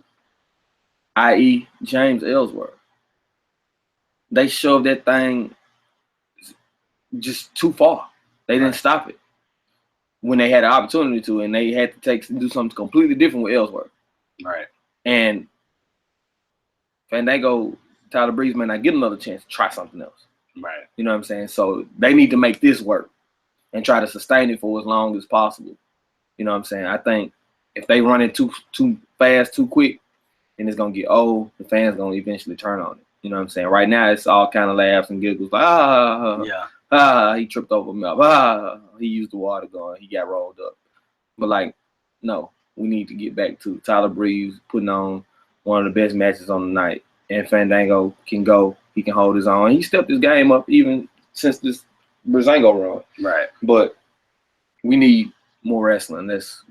I.e. James Ellsworth. They shoved that thing just too far. They didn't stop it when they had the opportunity to, and they had to do something completely different with Ellsworth. Right. And Fandango, Tyler Breeze may not get another chance to try something else. Right. You know what I'm saying? So they need to make this work and try to sustain it for as long as possible. You know what I'm saying? I think if they run it too fast, too quick, then it's going to get old. The fans going to eventually turn on it. You know what I'm saying? Right now, it's all kind of laughs and giggles. Like, he tripped over me. He used the water gun. He got rolled up. But, like, no, we need to get back to Tyler Breeze putting on one of the best matches on the night. And Fandango can go. He can hold his own. He stepped his game up even since this Brazango run. Right. But we need more wrestling. That's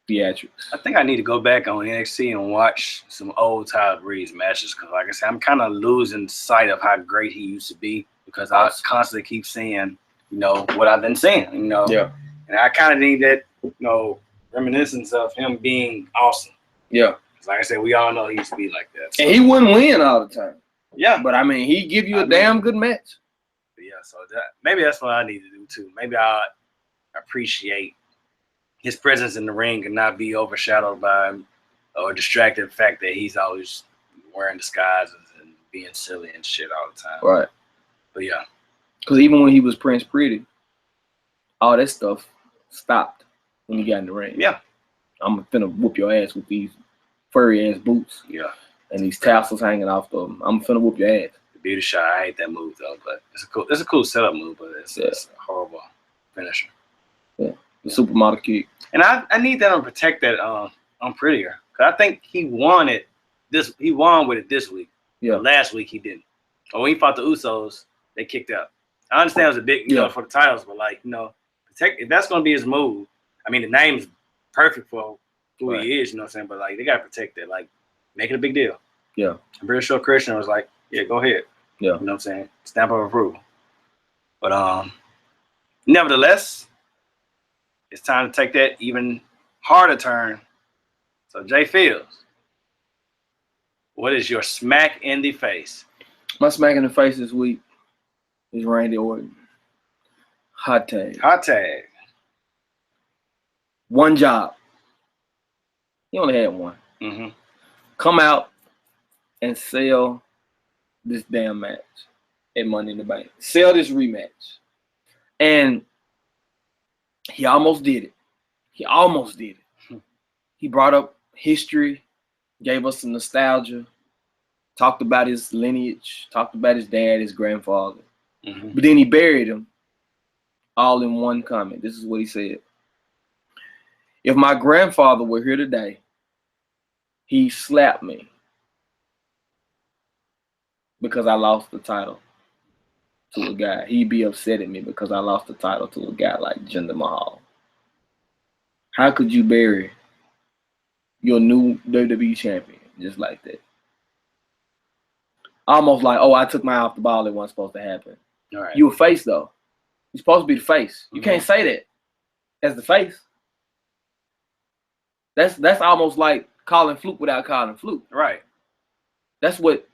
theatrics. I think I need to go back on NXT and watch some old Tyler Breeze matches because, like I said, I'm kind of losing sight of how great he used to be because I constantly keep seeing, what I've been seeing, Yeah. And I kind of need that, reminiscence of him being awesome. Yeah. Like I said, we all know he used to be like that. So. And he wouldn't win all the time. Yeah. But, I mean, he give you a damn good match. Yeah, so maybe that's what I need to do, too. Maybe I'll appreciate his presence in the ring and not be overshadowed by or distracted the fact that he's always wearing disguises and being silly and shit all the time. Right. But, yeah. Because even when he was Prince Pretty, all that stuff stopped when he got in the ring. Yeah. I'm finna whoop your ass with these furry ass boots. Yeah. And these tassels hanging off them. I'm finna whoop your ass. The beauty shot, I hate that move though, but it's a cool setup move, but it's a horrible finisher. Yeah. The supermodel kick. And I need that to protect that on Prettier. Cause I think he won with it this week. Yeah. But last week he didn't. Or when he fought the Usos, they kicked out. I understand it was a big, for the titles, but protect if that's gonna be his move. I mean, the name's perfect for who he is, you know what I'm saying? But they gotta protect it, make it a big deal. Yeah. I'm pretty sure Christian was like, yeah, go ahead. Yeah. You know what I'm saying? Stamp of approval. But nevertheless, it's time to take that even harder turn. So J.Fields, what is your smack in the face? My smack in the face this week is Randy Orton. Hot tag. One job. He only had one. Mm-hmm. Come out and sell this damn match at Money in the Bank. Sell this rematch. And he almost did it. He brought up history, gave us some nostalgia, talked about his lineage, talked about his dad, his grandfather. Mm-hmm. But then he buried him all in one comment. This is what he said. If my grandfather were here today, he slapped me because I lost the title to a guy. He'd be upset at me because I lost the title to a guy like Jinder Mahal. How could you bury your new WWE champion, just like that. Almost like, oh, I took my eye off the ball. It wasn't supposed to happen. All right. You a face, though. You're supposed to be the face. You can't say that as the face. That's almost like calling fluke without calling fluke. Right. That's what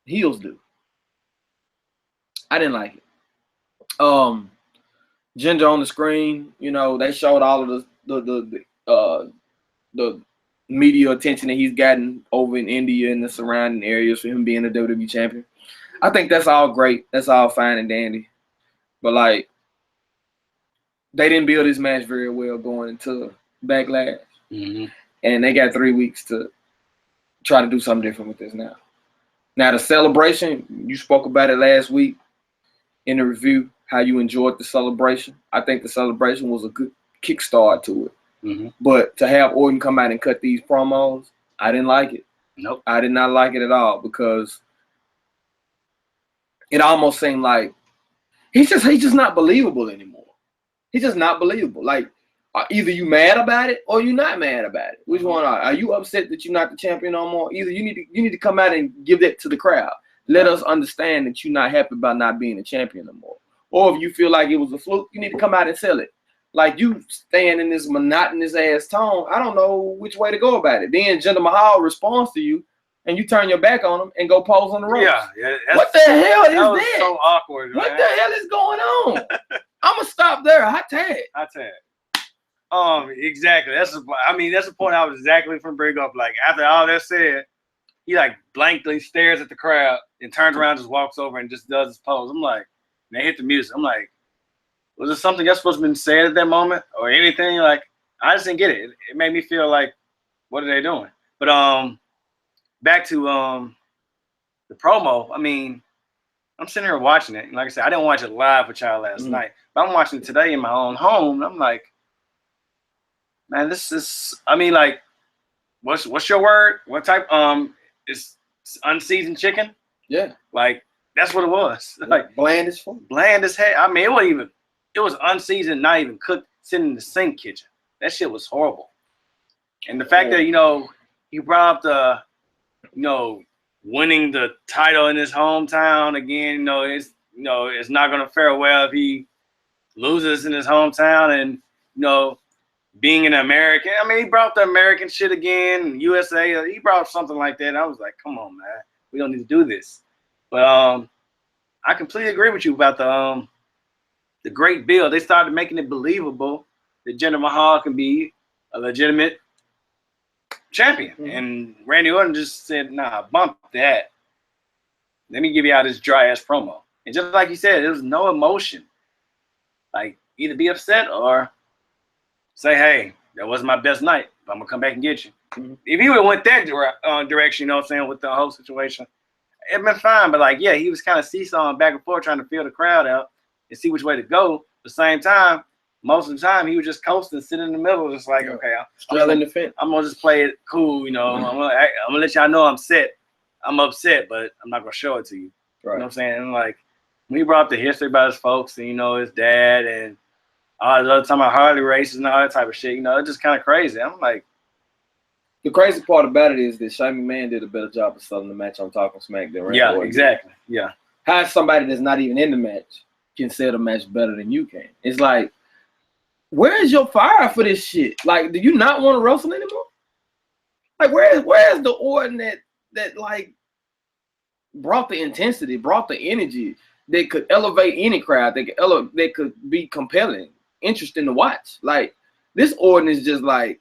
heels do. I didn't like it. Ginger on the screen, you know, they showed all of the media attention that he's gotten over in India and the surrounding areas for him being a WWE champion. I think that's all great. That's all fine and dandy. But, like, they didn't build this match very well going into Backlash. Mm-hmm. And they got 3 weeks to try to do something different with this now. Now, the celebration, you spoke about it last week in the review, how you enjoyed the celebration. I think the celebration was a good kickstart to it. Mm-hmm. But to have Orton come out and cut these promos, I didn't like it. Nope. I did not like it at all because it almost seemed like he's just not believable anymore. He's just not believable. Like, either you mad about it or you're not mad about it. Which one are you upset that you're not the champion no more? Either you need to come out and give that to the crowd. Let us understand that you're not happy about not being a champion no more. Or if you feel like it was a fluke, you need to come out and sell it. Like, you staying in this monotonous ass tone, I don't know which way to go about it. Then Jinder Mahal responds to you, and you turn your back on him and go pose on the ropes. Yeah. What the hell is that? Was so awkward, man. What the hell is going on? I'm gonna stop there. Hot tag. Exactly. That's the point I was exactly from bring up. Like, after all that said, he like blankly stares at the crowd and turns around, just walks over and just does his pose. I'm like, and they hit the music. I'm like, was there something that's supposed to be said at that moment or anything? Like, I just didn't get it. It made me feel like, what are they doing? But back to the promo. I mean, I'm sitting here watching it, and like I said, I didn't watch it live with y'all last night, but I'm watching it today in my own home. And I'm like, man, this is. I mean, like, what's your word? What type? It's unseasoned chicken. Yeah, like that's what it was. Like bland as fuck. Bland as hell. I mean, it wasn't even. It was unseasoned, not even cooked, sitting in the sink kitchen. That shit was horrible. And the fact that, you know, he brought up the, you know, winning the title in his hometown again, it's not gonna fare well if he loses in his hometown, and being an American. I mean, he brought the American shit again, USA. He brought something like that. And I was like, come on, man, we don't need to do this. But I completely agree with you about the great build. They started making it believable that Jinder Mahal can be a legitimate champion. Mm-hmm. And Randy Orton just said, nah, bump that. Let me give you out this dry-ass promo. And just like you said, there was no emotion. Like, either be upset or say, hey, that wasn't my best night, but I'm going to come back and get you. Mm-hmm. If he would have went that direction, you know what I'm saying, with the whole situation, it'd been fine. But, like, yeah, he was kind of seesawing back and forth trying to feel the crowd out and see which way to go. At the same time, most of the time, he was just coasting, sitting in the middle, just like, okay, I'm going to just play it cool, I'm going to let y'all know I'm upset, but I'm not going to show it to you. Right. You know what I'm saying? And, like, when he brought up the history about his folks and, his dad and all the other time about Harley races and all that type of shit, it's just kind of crazy. I'm like, the crazy part about it is that Shane McMahon did a better job of selling the match on Talking Smack than Randy Orton. Exactly. Yeah. How somebody that's not even in the match can sell the match better than you can? It's like, where is your fire for this shit? Like, do you not want to wrestle anymore? Like, where's the Orton that like brought the intensity, brought the energy that could elevate any crowd, that could be compelling, interesting to watch? Like, this Orton is just like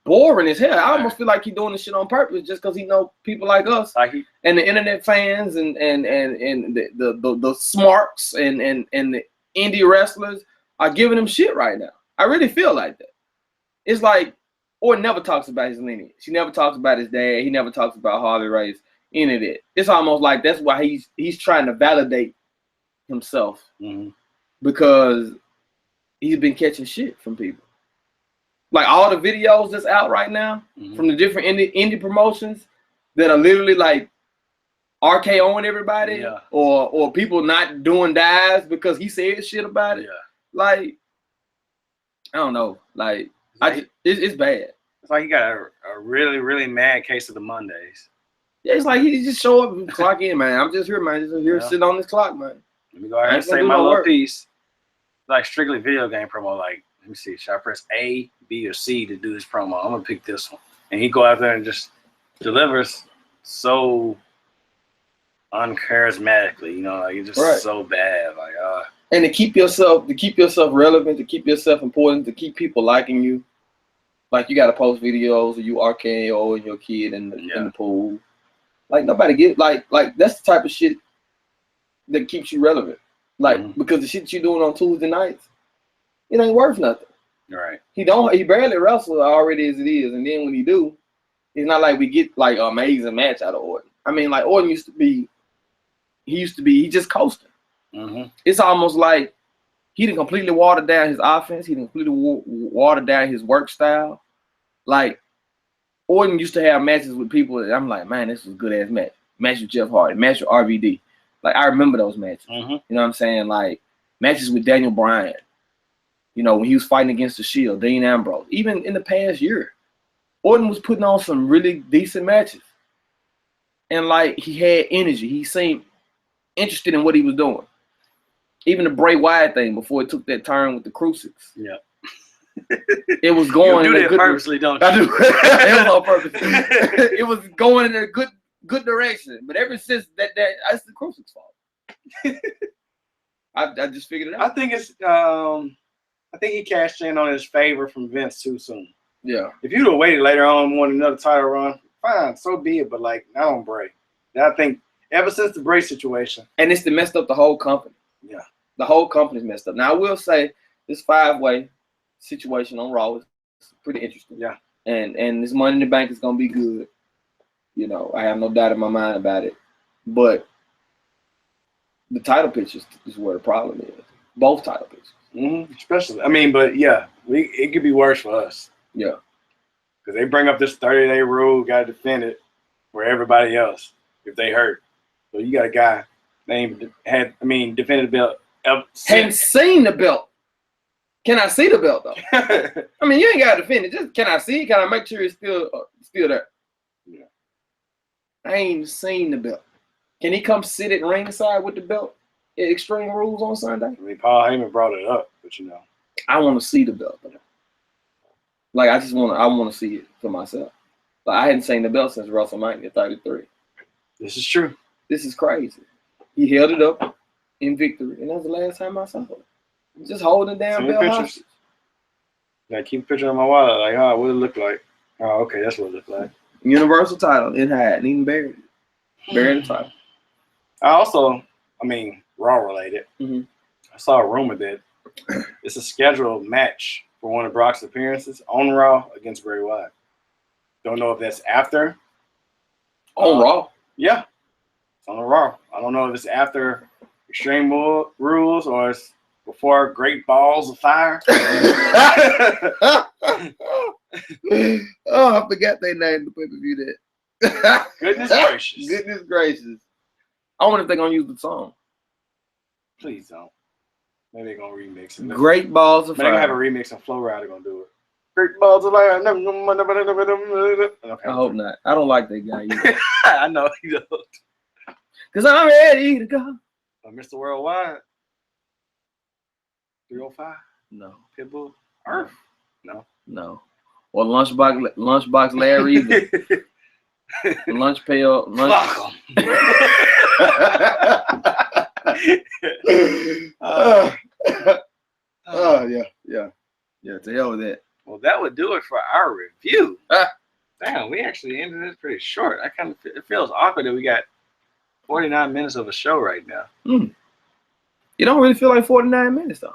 boring as hell. I almost feel like he's doing this shit on purpose just because he know people like us and the internet fans and the smarks and the indie wrestlers are giving him shit right now. I really feel like that. It's like Orton never talks about his lineage. He never talks about his dad. He never talks about Harley Race, any of that. It's almost like that's why he's trying to validate himself because he's been catching shit from people. Like all the videos that's out right now from the different indie promotions that are literally like RKOing everybody or people not doing dives because he said shit about it. Yeah. Like, I don't know. Like, it's bad. It's like he got a really, really mad case of the Mondays. Yeah, it's like he just show up and clock in, man. I'm just here, man. Just here sitting on this clock, man. Let me go ahead and say my little piece. Like strictly video game promo. Like, let me see. Should I press A, B, or C to do this promo? I'm gonna pick this one. And he go out there and just delivers so uncharismatically. You know, like it's just so bad. Like, and to keep yourself relevant, to keep yourself important, to keep people liking you. Like you got to post videos of you RKO and your kid in the pool. Like nobody get like that's the type of shit that keeps you relevant. Like because the shit you're doing on Tuesday nights, it ain't worth nothing. Right. He barely wrestles already as it is, and then when he do, it's not like we get like an amazing match out of Orton. I mean, like Orton used to be just coasting. Mm-hmm. It's almost like he didn't completely water down his offense. He didn't completely water down his work style. Like Orton used to have matches with people that I'm like, man, this was a good ass match. Match with Jeff Hardy, match with RVD. Like I remember those matches. Mm-hmm. You know what I'm saying? Like matches with Daniel Bryan. You know, when he was fighting against the Shield, Dean Ambrose. Even in the past year, Orton was putting on some really decent matches. And like he had energy. He seemed interested in what he was doing. Even the Bray Wyatt thing before it took that turn with the crucifix. Yeah. It was going. You do that purposely, don't you? I do. It was on purpose. It was going in a good direction. But ever since that's the crucifix fault. I just figured it out. I think it's I think he cashed in on his favor from Vince too soon. Yeah. If you'd have waited later on and won another title run, fine, so be it. But like not on Bray. And I think ever since the Bray situation. And it's messed up the whole company. Yeah. The whole company's messed up. Now I will say this 5-way situation on Raw is pretty interesting. Yeah. And this Money in the Bank is gonna be good. You know, I have no doubt in my mind about it. But the title pictures is where the problem is. Both title pictures. Mm-hmm. Especially, I mean, but yeah, it could be worse for us. Yeah. Because they bring up this 30-day rule, got to defend it for everybody else if they hurt. So you got a guy defended the belt. Haven't seen the belt. Can I see the belt though? I mean, you ain't got to defend it. Just can I see it? Can I make sure it's still there? Yeah. I ain't seen the belt. Can he come sit at ringside with the belt at Extreme Rules on Sunday? I mean, Paul Heyman brought it up, but you know. I want to see the belt. Like I want to see it for myself. Like I hadn't seen the belt since WrestleMania 33. This is true. This is crazy. He held it up in victory, and that was the last time I saw it. Just holding down belt hostage. Like keep a picture on my wallet, like, oh, what it look like? Oh, okay, that's what it looked like. Universal title in hide, and even buried it. Buried the title. Raw related. Mm-hmm. I saw a rumor that it's a scheduled match for one of Brock's appearances on Raw against Bray Wyatt. Don't know if that's after. On Raw? Yeah. It's on Raw. I don't know if it's after Extreme Rules or it's before Great Balls of Fire. Oh, I forgot they named the pay-per-view that. Goodness gracious. Goodness gracious. I wonder if they're going to use the song. Please don't. Maybe they're going to remix it. Great Balls of Fire. They're going to have a remix and Flow Rider going to do it. Great Balls of Fire. Okay. I hope not. I don't like that guy either. I know you don't. Because I'm ready to go. Mr. Worldwide. 305? No. Pitbull? Earth? No. No. Or Lunchbox Larry either. Lunch pail. Fuck Yeah, to hell with that. Well, that would do it for our review. Damn, we actually ended this pretty short. It feels awkward that we got 49 minutes of a show right now. You don't really feel like 49 minutes though.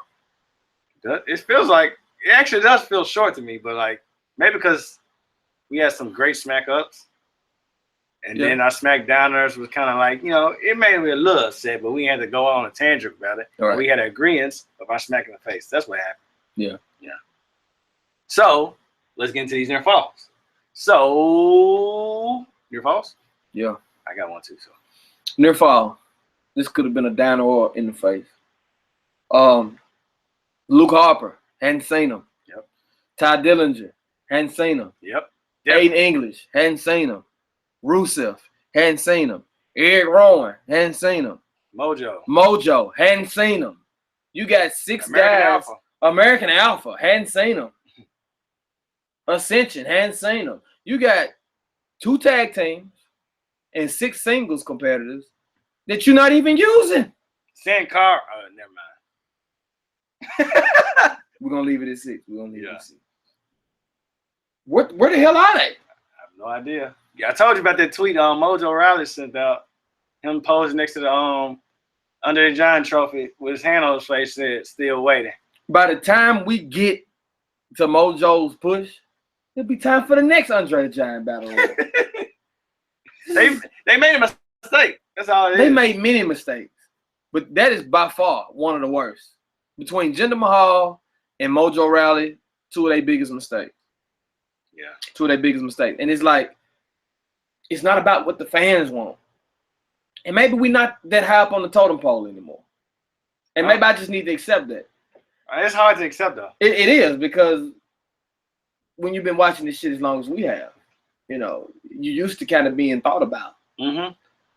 It feels like it actually does feel short to me, but like maybe because we had some great smack ups, and then our Smackdowners was kind of like, you know, it made me a little upset, but we had to go on a tangent about it. Right. We had agreements of our smack in the face. That's what happened. Yeah. So let's get into these near falls. So near falls? Yeah. I got one too. So near fall. This could have been a down or in the face. Luke Harper, hadn't seen him. Yep. Ty Dillinger, hadn't seen him. Yep. Aiden English, hadn't seen him. Rusev, hadn't seen him. Eric Rowan, hadn't seen him. Mojo, hadn't seen him. You got 6 American guys. Alpha. American Alpha, hadn't seen him. Ascension, hadn't seen him. You got 2 tag teams and 6 singles competitors that you're not even using. Sin Cara. Never mind. We're gonna leave it at 6. We're gonna leave it at 6. Where the hell are they? I have no idea. Yeah, I told you about that tweet Mojo Riley sent out. Him posing next to the Under the Giant trophy with his hand on his face, said still waiting. By the time we get to Mojo's push, it'll be time for the next Andre the Giant battle. They made a mistake. That's all it is. They made many mistakes, but that is by far one of the worst. Between Jinder Mahal and Mojo Rawley, 2 of their biggest mistakes. Yeah. 2 of their biggest mistakes. And it's like, it's not about what the fans want. And maybe we're not that high up on the totem pole anymore. And maybe I just need to accept that. It's hard to accept, though. It is, because when you've been watching this shit as long as we have, you used to kind of being thought about. Mm-hmm.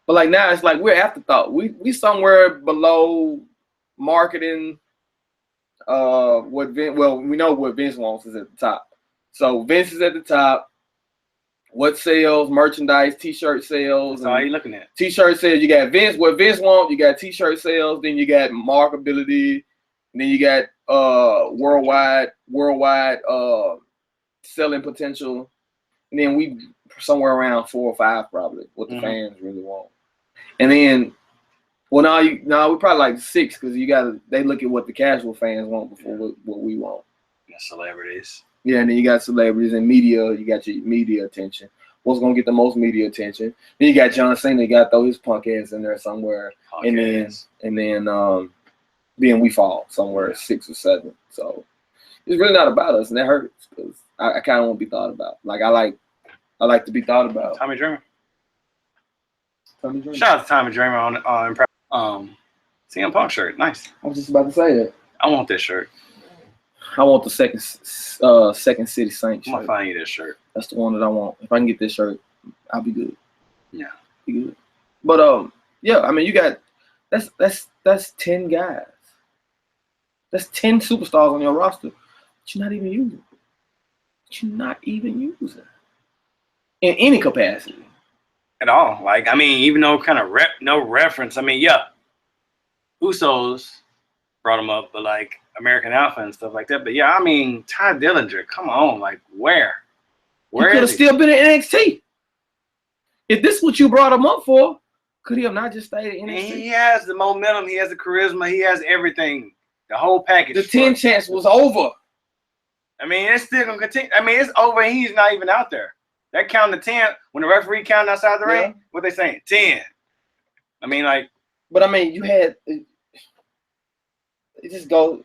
But like now, it's like we're afterthought. We somewhere below marketing. We know what Vince wants is at the top. So Vince is at the top. What sales, merchandise, T-shirt sales. That's all you looking at. T-shirt sales. You got Vince. What Vince wants. You got T-shirt sales. Then you got markability. And then you got worldwide selling potential. And then we somewhere around 4 or 5 probably what the fans really want. And then, we probably like 6 because they look at what the casual fans want before what we want. Yeah, celebrities. Yeah, and then you got celebrities and media. You got your media attention. What's gonna get the most media attention? Then you got John Cena. You got to throw his punk ass in there somewhere, and then we fall somewhere 6 or 7. So it's really not about us, and that hurts because I kind of want to be thought about. Like I like to be thought about. Tommy Dreamer. Shout out to Tommy Dreamer on CM Punk shirt. Nice. I was just about to say that. I want this shirt. I want the second City Saint shirt. I'm gonna find you this shirt. That's the one that I want. If I can get this shirt, I'll be good. Yeah, be good. But yeah, I mean, you got that's 10 guys. That's 10 superstars on your roster that you're not even using. In any capacity. At all. Like, I mean, even though kind of no reference. I mean, yeah, Usos brought them up, but like American Alpha and stuff like that. But yeah, I mean, Ty Dillinger, come on, like where? He could have still been in NXT. If this is what you brought him up for, could he have not just stayed in NXT? He has the momentum, he has the charisma, he has everything, the whole package. The 10 chance was over. I mean, it's still gonna continue. I mean, it's over. And he's not even out there. That count to 10 when the referee counted outside the ring. What they saying? 10. I mean, like. But I mean, you had. It just go.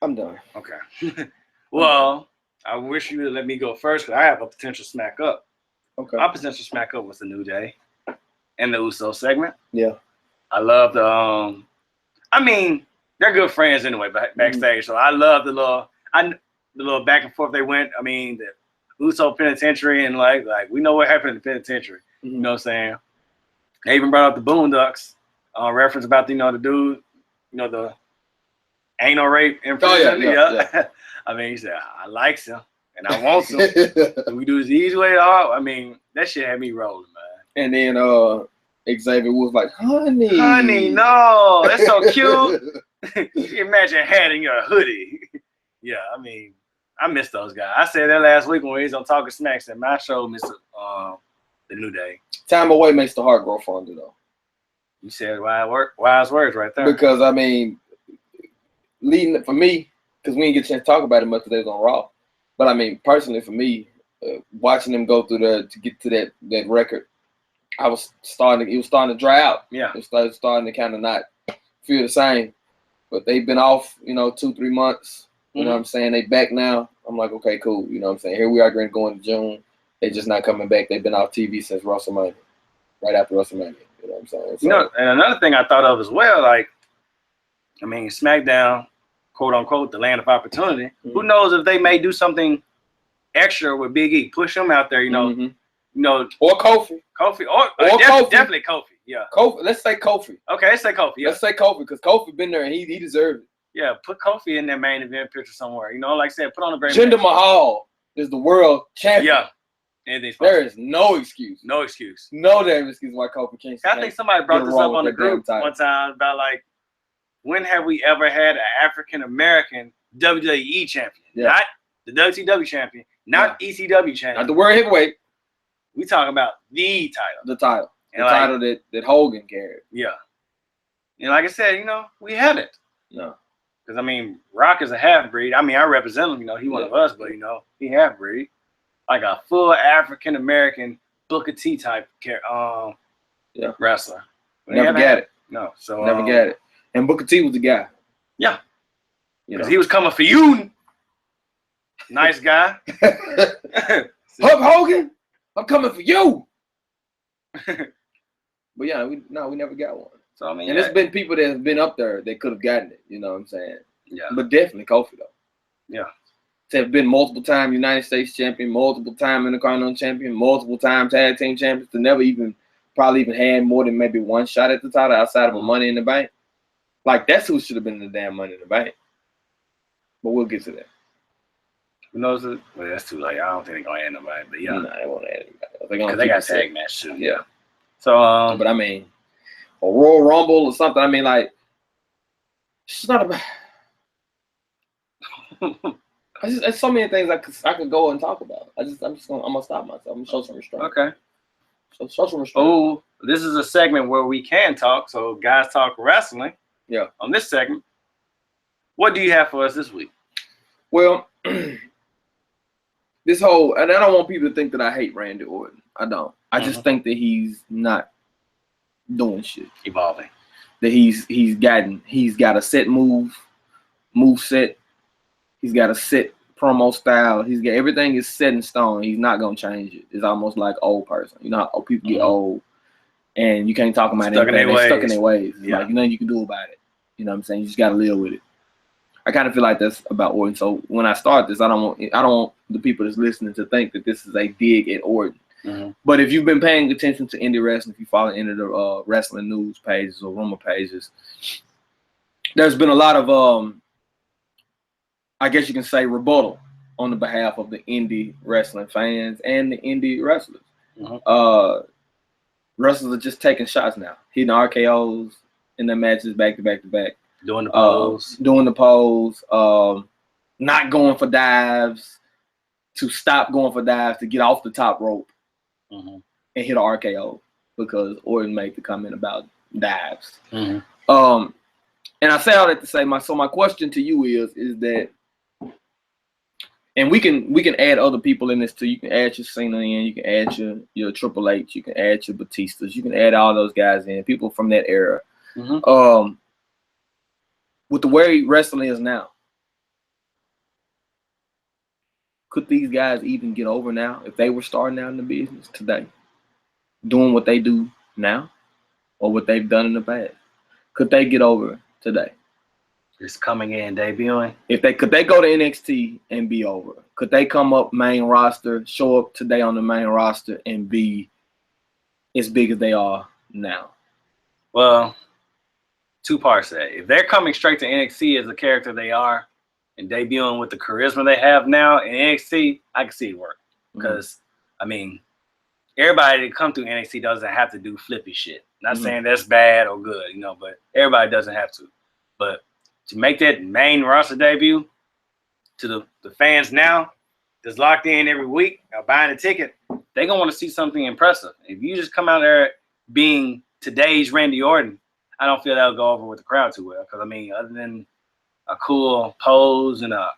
I'm done. Okay. Well, I wish you would let me go first because I have a potential smack up. Okay. My potential smack up was the New Day and the Uso segment. Yeah. I love the. I mean, they're good friends anyway backstage, so I love the little back and forth they went. I mean, the Uso penitentiary and like we know what happened in the penitentiary. Mm-hmm. You know what I'm saying? They even brought up the Boondocks reference about the dude, the anal rape in prison. Yeah. I mean, he said, I likes him and I want him. And we do this the easy way at all. I mean, that shit had me rolling, man. And then Xavier was like, honey, no, that's so cute. You can imagine having your hoodie. Yeah, I mean, I miss those guys. I said that last week when we was on Talking Smacks and my show missed the New Day. Time away makes the heart grow fonder, though. You said wise words right there. Because, I mean, leading for me, because we didn't get a chance to talk about it much today on Raw. But, I mean, personally for me, watching them go through to get to that record, it was starting to dry out. Yeah. It started to kind of not feel the same. But they've been off, 2-3 months. You know what I'm saying? They back now. I'm like, okay, cool. You know what I'm saying? Here we are going to June. They just not coming back. They've been off TV since WrestleMania, right after WrestleMania. You know what I'm saying? So, and another thing I thought of as well, like, I mean, Smackdown, quote unquote, the land of opportunity. Mm-hmm. Who knows if they may do something extra with Big E. Push him out there, you know, or Kofi. Kofi, Kofi. Definitely Kofi. Yeah. Kofi. Let's say Kofi. Okay, let's say Kofi. Yeah. Let's say Kofi because Kofi been there and he deserved it. Yeah, put Kofi in that main event picture somewhere. You know, like I said, put on a great Jinder match. Mahal is the world champion. Yeah. Anything's there is no excuse. No excuse. No damn excuse why Kofi can't. I think somebody brought this up on the group one time about like, when have we ever had an African American WWE champion? Yeah. Not the WCW champion, not ECW champion. Not the world heavyweight. We talking about the title. The title. And the title that Hogan carried. Yeah. And like I said, you know, we haven't. No. Because, I mean, Rock is a half-breed. I mean, I represent him. You know, he one of us, but, you know, he half-breed. Like a full African-American Booker T type wrestler. But never got it. No. So never got it. And Booker T was the guy. Yeah. Because he was coming for you. Nice guy. Hulk Hogan, I'm coming for you. But yeah, we never got one. So I mean, and there's been people that have been up there that could have gotten it. You know what I'm saying? Yeah. But definitely Kofi though. Yeah. To have been multiple time United States champion, multiple time Intercontinental champion, multiple time tag team champions, to never probably even had more than maybe one shot at the title outside of a Money in the Bank. Like that's who should have been in the damn Money in the Bank. But we'll get to that. Who knows? Well, that's too late. I don't think they're gonna add nobody. But yeah, no, they won't add anybody. Because they got tag match too. Yeah. So but I mean, a Royal Rumble or something. I mean, like, it's not about. There's so many things I could go and talk about. I'm gonna stop myself. I'm gonna show some restraint. Okay. Show some restraint. Oh, this is a segment where we can talk. So guys talk wrestling. Yeah. On this segment, what do you have for us this week? Well, this whole, and I don't want people to think that I hate Randy Orton. I don't. I just think that he's not doing shit. Evolving. That he's got a set move set. He's got a set promo style. He's got everything is set in stone. He's not gonna change it. It's almost like old person. You know how people get old and you can't talk about anything. They're stuck in their ways. It's like, you know, you can do about it. You know what I'm saying? You just gotta live with it. I kind of feel like that's about Orton. So when I start this, I don't want the people that's listening to think that this is a dig at Orton. But if you've been paying attention to indie wrestling, if you follow into the wrestling news pages or rumor pages, there's been a lot of I guess you can say rebuttal on the behalf of the indie wrestling fans and the indie wrestlers. Wrestlers are just taking shots now, hitting RKOs in their matches back to back to back. Doing the pose, not going for dives, to stop going for dives, to get off the top rope and hit an RKO because Orton made the comment about dives. And I say all that to say, my question to you is that, and we can add other people in this too. You can add your Cena in, you can add your Triple H, you can add your Batistas, you can add all those guys in, people from that era. With the way wrestling is now, could these guys even get over now if they were starting out in the business today, doing what they do now or what they've done in the past? Could they get over today? Just coming in, debuting. Could they go to NXT and be over? Could they come up main roster, show up today on the main roster and be as big as they are now? Well, two parts to that. If they're coming straight to NXT as the character they are and debuting with the charisma they have now in NXT, I can see it work. Because, I mean, everybody that come through NXT doesn't have to do flippy shit. Not saying that's bad or good, you know, but everybody doesn't have to. But to make that main roster debut to the fans now that's locked in every week or buying a ticket, they're going to want to see something impressive. If you just come out there being today's Randy Orton, I don't feel that'll go over with the crowd too well. Because, I mean, other than a cool pose and a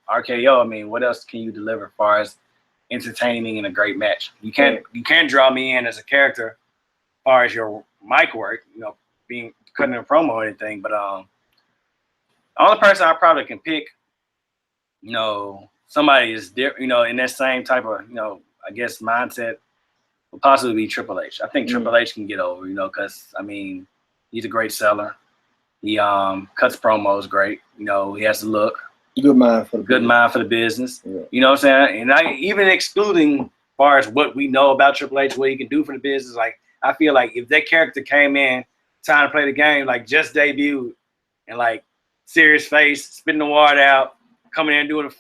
RKO, I mean, what else can you deliver as far as entertaining and a great match? You can't draw me in as a character as far as your mic work, you know, being cutting a promo or anything. But the only person I probably can pick, you know, somebody is different, you know, in that same type of, you know, I guess mindset would possibly be Triple H. I think Triple H can get over, you know, because, I mean, he's a great seller. He cuts promos great. You know, he has the look. Good mind for the good business. mind for the business. Yeah. You know what I'm saying? And I even excluding as far as what we know about Triple H, what he can do for the business, like I feel like if that character came in time to play the game, like just debuted and like serious face, spitting the water out, coming in and doing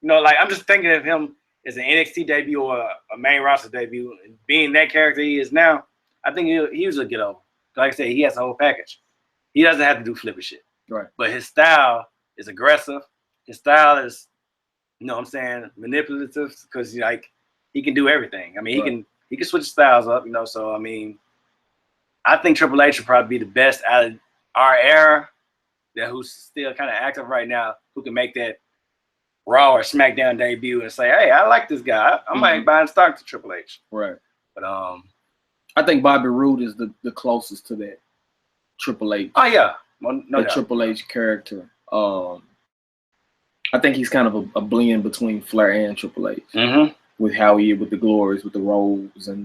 like I'm just thinking of him as an NXT debut or a main roster debut, and being that character he is now, I think he was a get over. Like I said, he has the whole package. He doesn't have to do flippy shit. Right. But his style is aggressive. His style is, you know what I'm saying, manipulative because like he can do everything. I mean, he can switch styles up, you know. So I mean, I think Triple H would probably be the best out of our era who's still kind of active right now, who can make that Raw or SmackDown debut and say, "Hey, I like this guy. I might buy and stock to Triple H." Right. But I think Bobby Roode is the closest to that Triple H. Oh yeah, no doubt. Triple H character. I think he's kind of a blend between Flair and Triple H with how he is with the glories, with the robes and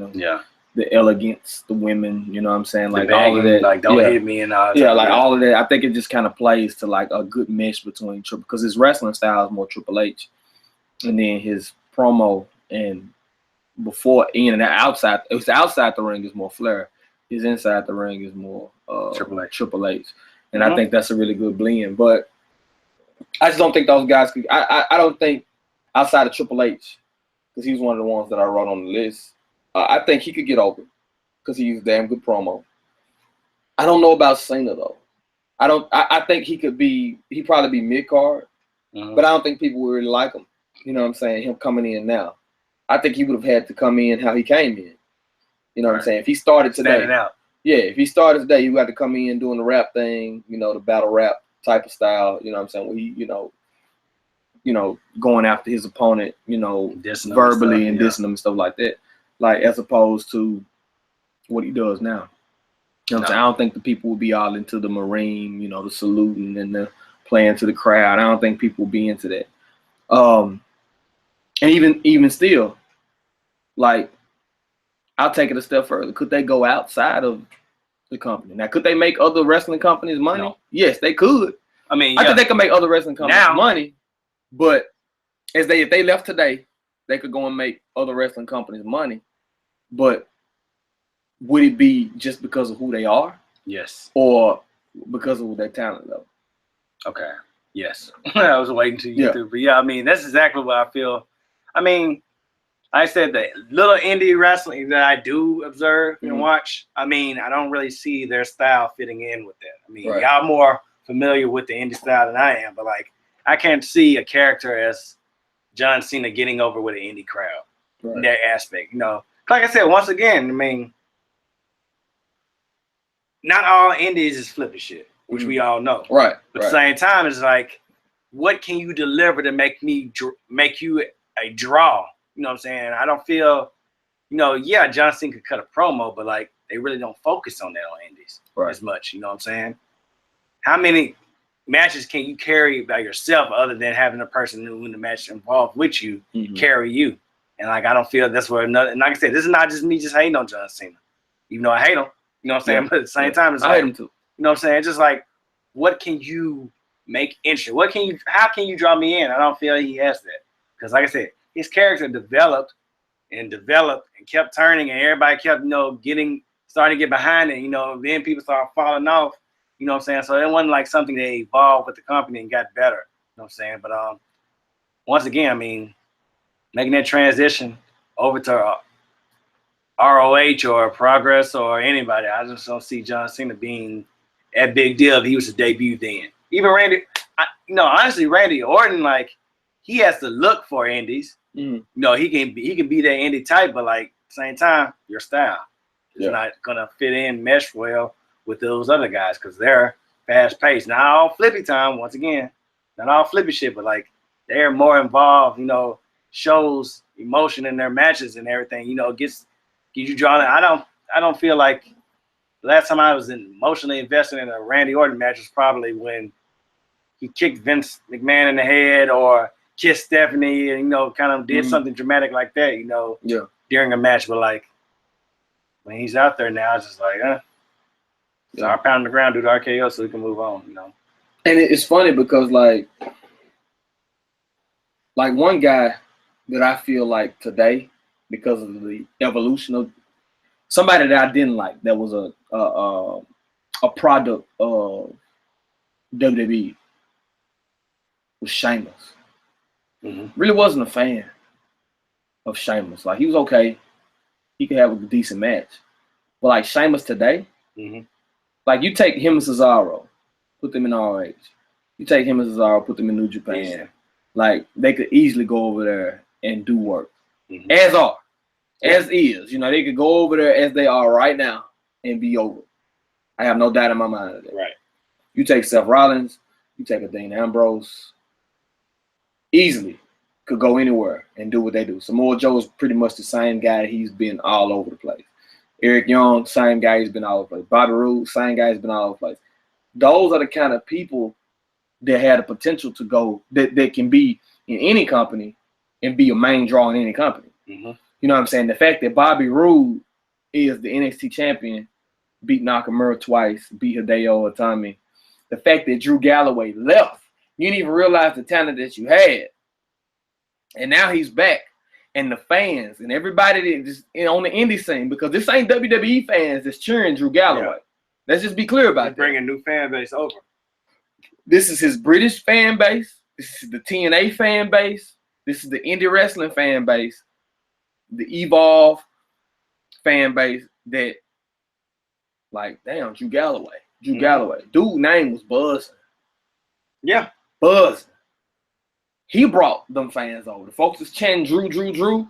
the elegance, the women. You know what I'm saying? Like all of that. Like don't hit me and all that. Yeah, like all of that. I think it just kind of plays to like a good mesh between Triple, because his wrestling style is more Triple H, and then his promo and before in and outside, it's outside the ring is more Flair. His inside the ring is more Triple H. And I think that's a really good blend. But I just don't think those guys could. I don't think outside of Triple H, because he's one of the ones that I wrote on the list. I think he could get over because he's a damn good promo. I don't know about Cena though. I think he probably be mid card, but I don't think people would really like him. You know what I'm saying? Him coming in now. I think he would have had to come in how he came in. You know what I'm saying? If he started today, if he started today, he would have to come in doing the rap thing, you know, the battle rap type of style. You know what I'm saying? Where he, you know, going after his opponent, you know, verbally and dissing them and stuff like that. Like as opposed to what he does now. You know what I'm saying? I don't think the people will be all into the Marine, you know, the saluting and the playing to the crowd. I don't think people will be into that. And even still, like, I'll take it a step further. Could they go outside of the company? Now, could they make other wrestling companies money? No. Yes, they could. I mean, I think they could make other wrestling companies money. But if they left today, they could go and make other wrestling companies money. But would it be just because of who they are? Yes. Or because of their talent level? Okay. Yes. I was waiting to you too. But yeah, I mean, that's exactly what I feel. I mean, I said the little indie wrestling that I do observe and watch, I mean, I don't really see their style fitting in with that. I mean, y'all more familiar with the indie style than I am, but like, I can't see a character as John Cena getting over with an indie crowd in that aspect. You know, like I said, once again, I mean, not all indies is flipping shit, which we all know. Right. But at the same time, it's like, what can you deliver to make you a draw? You know what I'm saying? I don't feel, John Cena could cut a promo, but like they really don't focus on that on indies as much. You know what I'm saying? How many matches can you carry by yourself other than having a person who in the match involved with you carry you? And like I don't feel that's where another. And like I said, this is not just me just hating on John Cena, even though I hate him. You know what I'm saying? But at the same time, it's I hate him too. You know what I'm saying? It's just like, what can you make interesting? How can you draw me in? I don't feel he has that because, like I said, his character developed and kept turning, and everybody kept, starting to get behind it. Then people started falling off. You know what I'm saying? So it wasn't like something that evolved with the company and got better. You know what I'm saying? But once again, I mean, making that transition over to ROH or Progress or anybody, I just don't see John Cena being that big deal if he was to debut then. Even Randy, honestly, Randy Orton, like, he has to look for indies. He can be that indie type, but like at the same time, your style is not gonna mesh well with those other guys because they're fast paced. Not all flippy time, once again, not all flippy shit, but like they're more involved. Shows emotion in their matches and everything. Gets you drawn in. I don't feel like the last time I was emotionally invested in a Randy Orton match was probably when he kicked Vince McMahon in the head or kissed Stephanie and, kind of did something dramatic like that, during a match. But, like, when he's out there now, it's just like, start pounding the ground, do the RKO so we can move on, And it's funny because, like, like one guy that I feel like today, because of the evolution of somebody that I didn't like, that was a product of WWE, was Sheamus. Mm-hmm. Really wasn't a fan of Sheamus. Like, he was okay. He could have a decent match. But like Sheamus today, Mm-hmm. like you take him and Cesaro, put them in RH. You take him and Cesaro, put them in New Japan. Yeah. Like, they could easily go over there and do work. Mm-hmm. As is. You know, they could go over there as they are right now and be over. I have no doubt in my mind of that. Right. You take Seth Rollins, you take a Dean Ambrose, easily could go anywhere and do what they do. Samoa Joe is pretty much the same guy. He's been all over the place. Eric Young, same guy. He's been all over the place. Bobby Roode, same guy. He's been all over the place. Those are the kind of people that have the potential to go, that can be in any company and be a main draw in any company. Mm-hmm. You know what I'm saying? The fact that Bobby Roode is the NXT champion, beat Nakamura twice, beat Hideo Itami. The fact that Drew Galloway left, you didn't even realize the talent that you had. And now he's back. And the fans and everybody that just on the indie scene, because this ain't WWE fans that's cheering Drew Galloway. Yeah. Let's just be clear about that. Bringing a new fan base over. This is his British fan base. This is the TNA fan base. This is the indie wrestling fan base. The Evolve fan base that, like, damn, Drew Galloway. Galloway. Dude's name was buzzing. Yeah. Buzzing. He brought them fans over. The folks that's chanting Drew.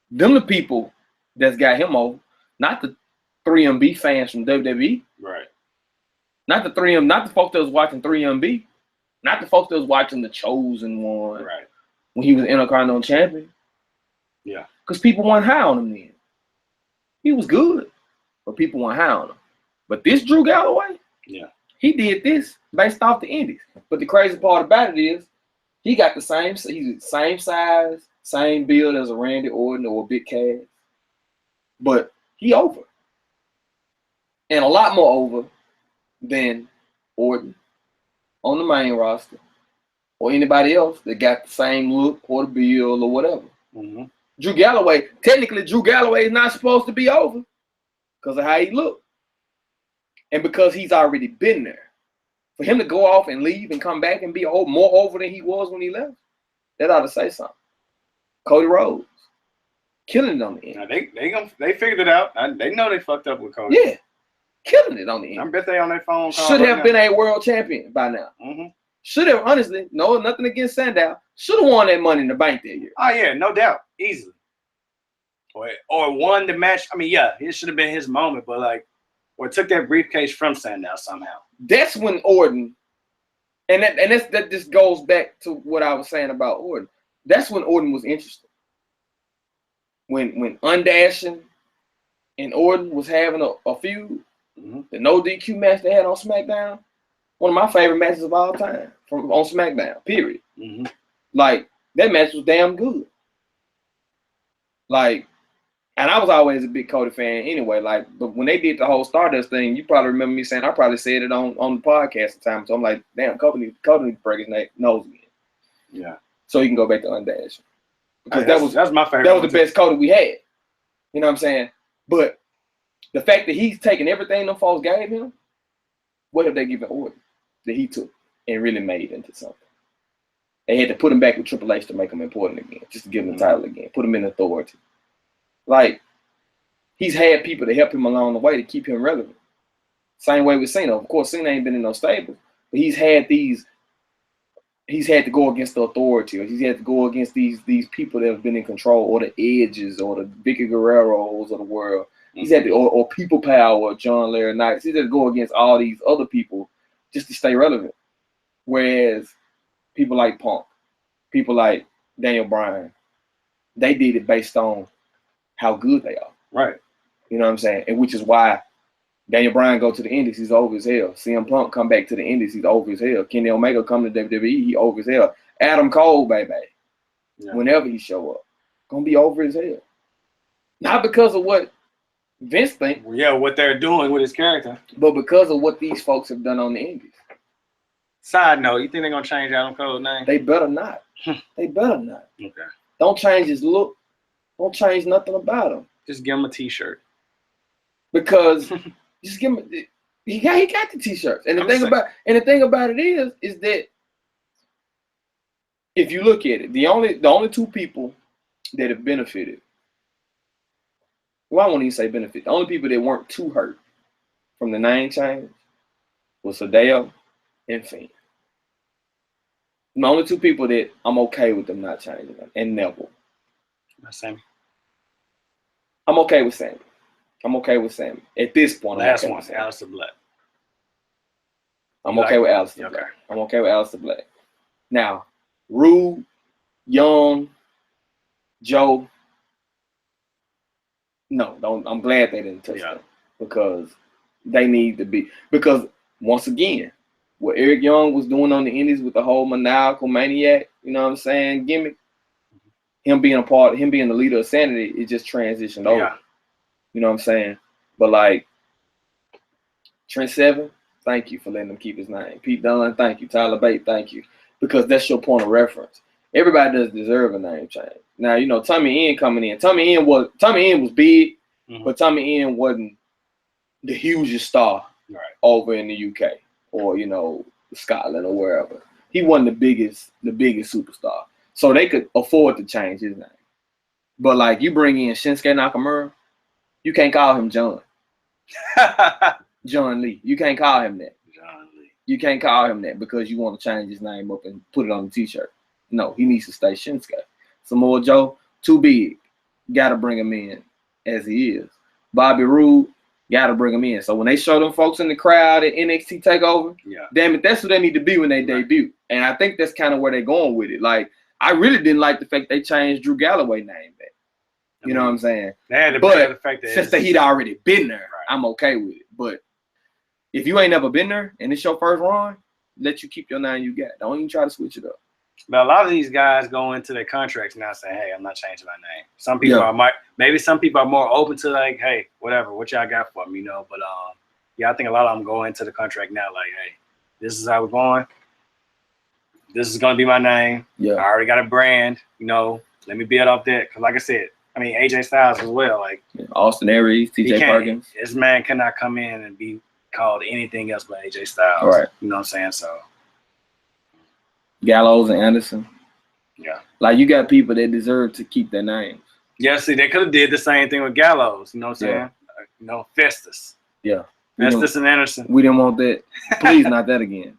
Them the people that's got him over. Not the 3MB fans from WWE. Right. Not the folks that was watching 3MB. Not the folks that was watching The Chosen One. Right. When he was Intercontinental Champion. Yeah. Because people weren't high on him then. He was good, but people weren't high on him. But this Drew Galloway, yeah, he did this based off the indies. But the crazy part about it is, he got the same size, same build as a Randy Orton or a Big Cass. But he over. And a lot more over than Orton on the main roster or anybody else that got the same look or the build or whatever. Mm-hmm. Drew Galloway is not supposed to be over because of how he looked. And because he's already been there. For him to go off and leave and come back and be more over than he was when he left, that ought to say something. Cody Rhodes, killing it on the end. Now they figured it out. They know they fucked up with Cody. Yeah, killing it on the end. I bet they on their phone. Should have been a world champion by now. Mm-hmm. Should have, honestly, no, nothing against Sandow. Should have won that Money in the Bank that year. Oh yeah, no doubt, easily. Or won the match. I mean, yeah, it should have been his moment, but like, or took that briefcase from Sandow somehow. That's when Orton, and that just goes back to what I was saying about Orton. That's when Orton was interesting. When Undashing and Orton was having a feud, mm-hmm. the no DQ match they had on Smackdown, one of my favorite matches of all time on Smackdown, period. Mm-hmm. Like, that match was damn good. Like, and I was always a big Cody fan anyway. Like, but when they did the whole Stardust thing, you probably remember me saying, I probably said it on the podcast at the time. So I'm like, damn, Cody needs to break his nose again. Yeah. So he can go back to Undash. Because that's my favorite. That was the best Cody we had. You know what I'm saying? But the fact that he's taking everything them folks gave him, what have they given Orton that he took and really made into something? They had to put him back with Triple H to make him important again, just to give him the title again, put him in authority. Like, he's had people to help him along the way to keep him relevant. Same way with Cena. Of course, Cena ain't been in no stables, but he's had to go against the authority, or he's had to go against these people that have been in control, or the Edges, or the Vicky Guerreros of the world. He's had to, or People Power, or John Laurinaitis. He's had to go against all these other people just to stay relevant. Whereas people like Punk, people like Daniel Bryan, they did it based on how good they are. Right. You know what I'm saying? And which is why Daniel Bryan go to the Indies, he's over as hell. CM Punk come back to the Indies, he's over as hell. Kenny Omega come to WWE, he over as hell. Adam Cole, baby, whenever he show up, gonna be over as hell. Not because of what Vince think. Yeah, what they're doing with his character. But because of what these folks have done on the Indies. Side note, you think they're gonna change Adam Cole's name? They better not. They better not. Okay. Don't change his look. Don't change nothing about him. Just give him a T-shirt. Because just give him. He got the T-shirts. And the thing about it is that if you look at it, the only two people that have benefited. Well, I won't even say benefit. The only people that weren't too hurt from the name change was Hideo and Finn. The only two people that I'm okay with them not changing them, and Neville. Sammy. I'm okay with Sammy. At this point, Last one, Aleister Black. I'm okay with Aleister Black. I'm okay with Aleister Black. Now, Rude, Young, Joe. No, don't. I'm glad they didn't touch them because they need to be. Because once again, what Eric Young was doing on the Indies with the whole maniacal maniac, you know what I'm saying, gimmick, him being the leader of Sanity, it just transitioned over. Yeah. You know what I'm saying? But like Trent Seven, thank you for letting him keep his name. Pete Dunne, thank you. Tyler Bate, thank you. Because that's your point of reference. Everybody does deserve a name change. Now, you know, Tommy Ian coming in. Tommy Ian was big, but Tommy Ian wasn't the hugest star over in the UK or, you know, Scotland or wherever. He wasn't the biggest superstar. So they could afford to change his name. But like you bring in Shinsuke Nakamura, you can't call him John. John Lee. You can't call him that. John Lee. You can't call him that because you want to change his name up and put it on the T-shirt. No, he needs to stay Shinsuke. Samoa Joe, too big. Got to bring him in as he is. Bobby Roode, got to bring him in. So when they show them folks in the crowd at NXT TakeOver, damn it, that's what they need to be when they debut. And I think that's kind of where they're going with it. Like, I really didn't like the fact they changed Drew Galloway's name back. You know what I'm saying? But the fact that since he'd already been there, I'm okay with it. But if you ain't never been there and it's your first run, let you keep your name you got. Don't even try to switch it up. But a lot of these guys go into their contracts now saying, hey, I'm not changing my name. Some people some people are more open to like, hey, whatever, what y'all got for me, you know. But I think a lot of them go into the contract now like, hey, this is how we're going. This is gonna be my name. I already got a brand, you know. Let me build off that. Cause like I said, I mean AJ Styles as well. Like Austin Aries, TJ Perkins. This man cannot come in and be called anything else but AJ Styles. Right. You know what I'm saying? So Gallows and Anderson. Yeah. Like you got people that deserve to keep their names. Yeah, see, they could have did the same thing with Gallows, you know what I'm saying? You know, Festus. Yeah. Festus and Anderson. We didn't want that. Please, not that again.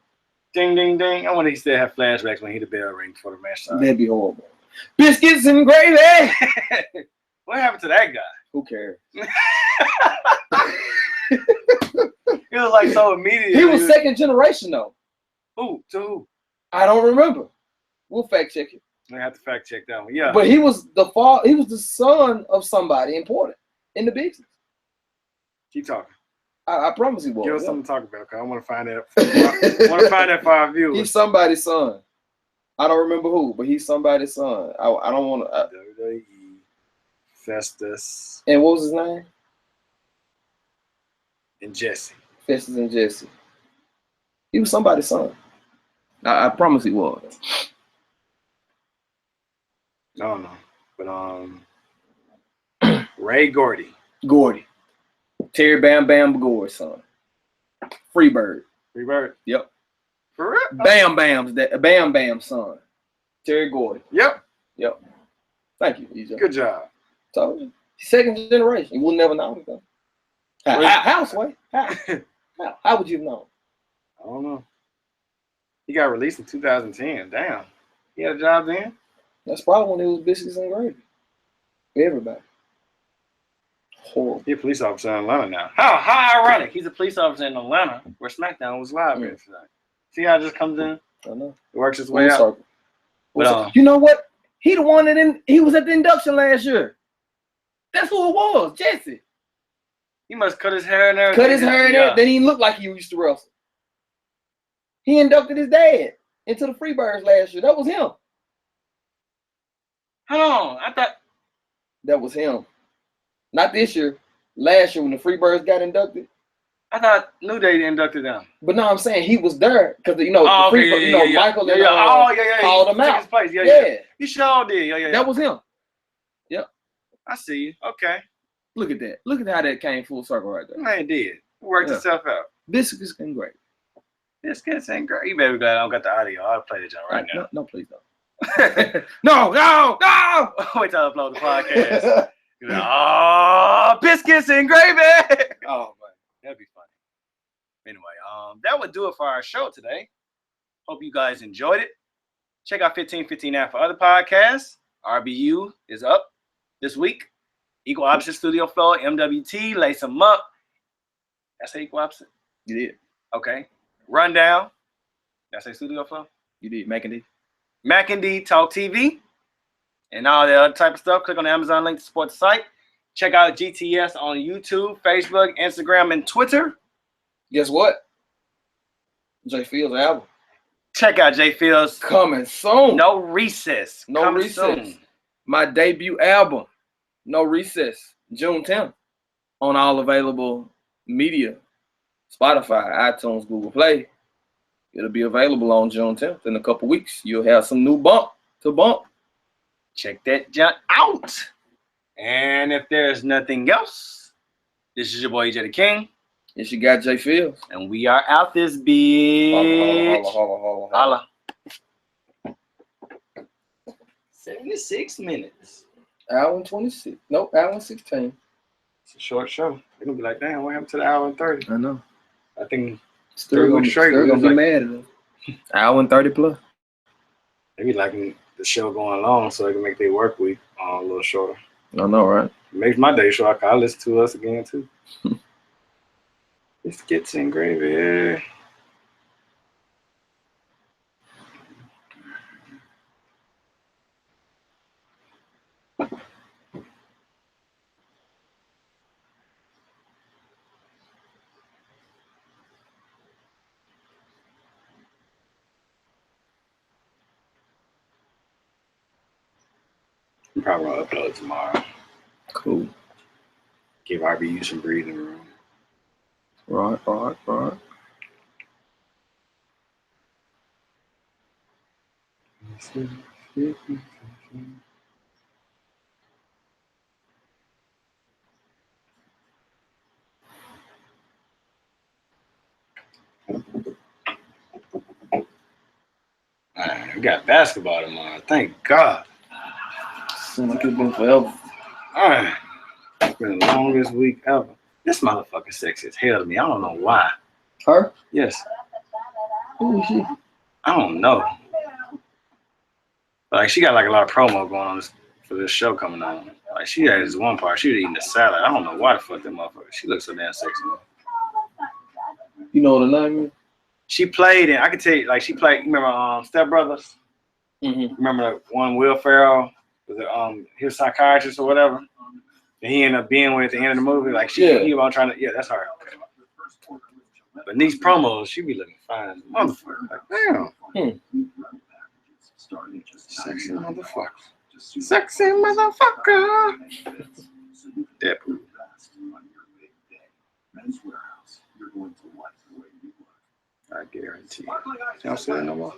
Ding, ding, ding. I want to still have flashbacks when he the bell ring for the match. That'd be horrible. Biscuits and gravy. What happened to that guy? Who cares? It was like so immediate. He was second generation though. Who? To who? I don't remember. We'll fact check it. I have to fact check that one. Yeah. But he was the son of somebody important in the business. Keep talking. I promise he was. Give us something to talk about, because I want to find that. I want to find that for our viewers. He's somebody's son. I don't remember who, but he's somebody's son. I don't want to. WWE Festus. And what was his name? And Jesse. Festus and Jesse. He was somebody's son. I promise he was. I don't know. But Ray Gordy. Terry Bam Bam Gore's son. Freebird. Yep. For real? Bam Bam's son. Terry Gordy. Yep. Thank you, EJ. Good job. Told you. Second generation. You will never know him. How, Sway? How would you know? I don't know. He got released in 2010. Damn. He had a job then? That's probably when it was biscuits and gravy. For everybody. Horrible. He's a police officer in Atlanta now. How ironic. He's a police officer in Atlanta where Smackdown was live here tonight. See how it just comes in? I know. It works its way out. But, you know what? He the one he was at the induction last year. That's who it was, Jesse. He must cut his hair and everything. Cut his hair and everything. Then he looked like he used to wrestle. He inducted his dad into the Freebirds last year. That was him. Hold on. I thought that was him. Not this year. Last year when the Freebirds got inducted, I thought New Day inducted them. But no, I'm saying he was there because Oh, okay, Michael yeah. called He him took out. his place. Yeah. Yeah. You sure did. Yeah. That was him. I see you. Okay. Look at that. Look at how that came full circle right there. Man, it did. It worked itself out. Biscuits and great. Biscuits and great. You better be glad I don't got the audio. I'll play the joint right now. No, please don't. No. Wait till I upload the podcast. Oh, biscuits and gravy. Oh man, that'd be funny. Anyway, that would do it for our show today. Hope you guys enjoyed it. Check out 1515 app for other podcasts. RBU is up this week. Equal Opposite Studio Flow, MWT, Lace 'em Up. That's Equal Opposite? You did. Okay. Rundown. Did I say Studio Flow? You did. Mac and D Talk TV. And all the other type of stuff. Click on the Amazon link to support the site. Check out GTS on YouTube, Facebook, Instagram, and Twitter. Guess what? J.Fields album. Check out J.Fields. Coming soon. No Recess. No Recess. Soon. My debut album, No Recess, June 10th, on all available media, Spotify, iTunes, Google Play. It'll be available on June 10th. In a couple weeks, you'll have some new bump to bump. Check that junk out. And if there's nothing else, this is your boy EJ the King. It's your guy J.Fields. And we are out this bitch. Holla. 76 minutes. Hour and 26. Nope, hour and 16. It's a short show. They're going to be like, damn, what happened to the hour and 30? I know. I think still going to be mad at them. Hour and 30 plus. They be liking the show going long so they can make their work week a little shorter. I know, right? It makes my day short. I'll listen to us again, too. Biscuits and gravy. I'm probably going to upload tomorrow. Cool. Give RBU some breathing room. Right. Man, we got basketball tomorrow. Thank God. Seems like it's been forever. All right. It's been the longest week ever. This motherfucker sexy as hell to me. I don't know why. Her? Yes. Who is she? I don't know. Like, she got like a lot of promo going on for this show coming on. Like, she had this one part. She was eating the salad. I don't know why the fuck that motherfucker. She looks so damn sexy. You know what her name is? She played, and I can tell you, like, she played, you remember Step Brothers? Mm-hmm. Remember the one Will Ferrell was his psychiatrist or whatever? And he ended up being with at the end of the movie. Like, he was trying to, that's her. But in these promos, she be looking fine as a motherfucker. Like, damn. Sexy motherfucker. Sexy motherfucker. Deadpool. I guarantee. You don't see that no more?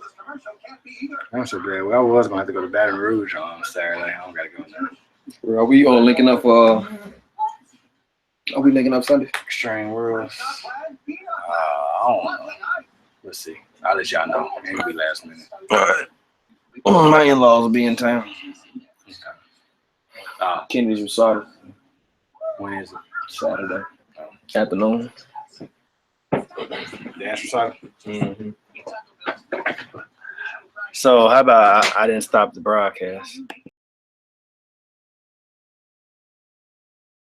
I'm so glad. Well, I was going to have to go to Baton Rouge on Saturday. I don't got to go now. Are we all linking up Are we linking up Sunday? Extreme Rules. I don't know. Let's see. I'll let y'all know. Maybe be last minute. All right. My in-laws will be in town. Kennedy's recital. When is it? Saturday. Afternoon. Dance recital? Mm-hmm. So how about I didn't stop the broadcast?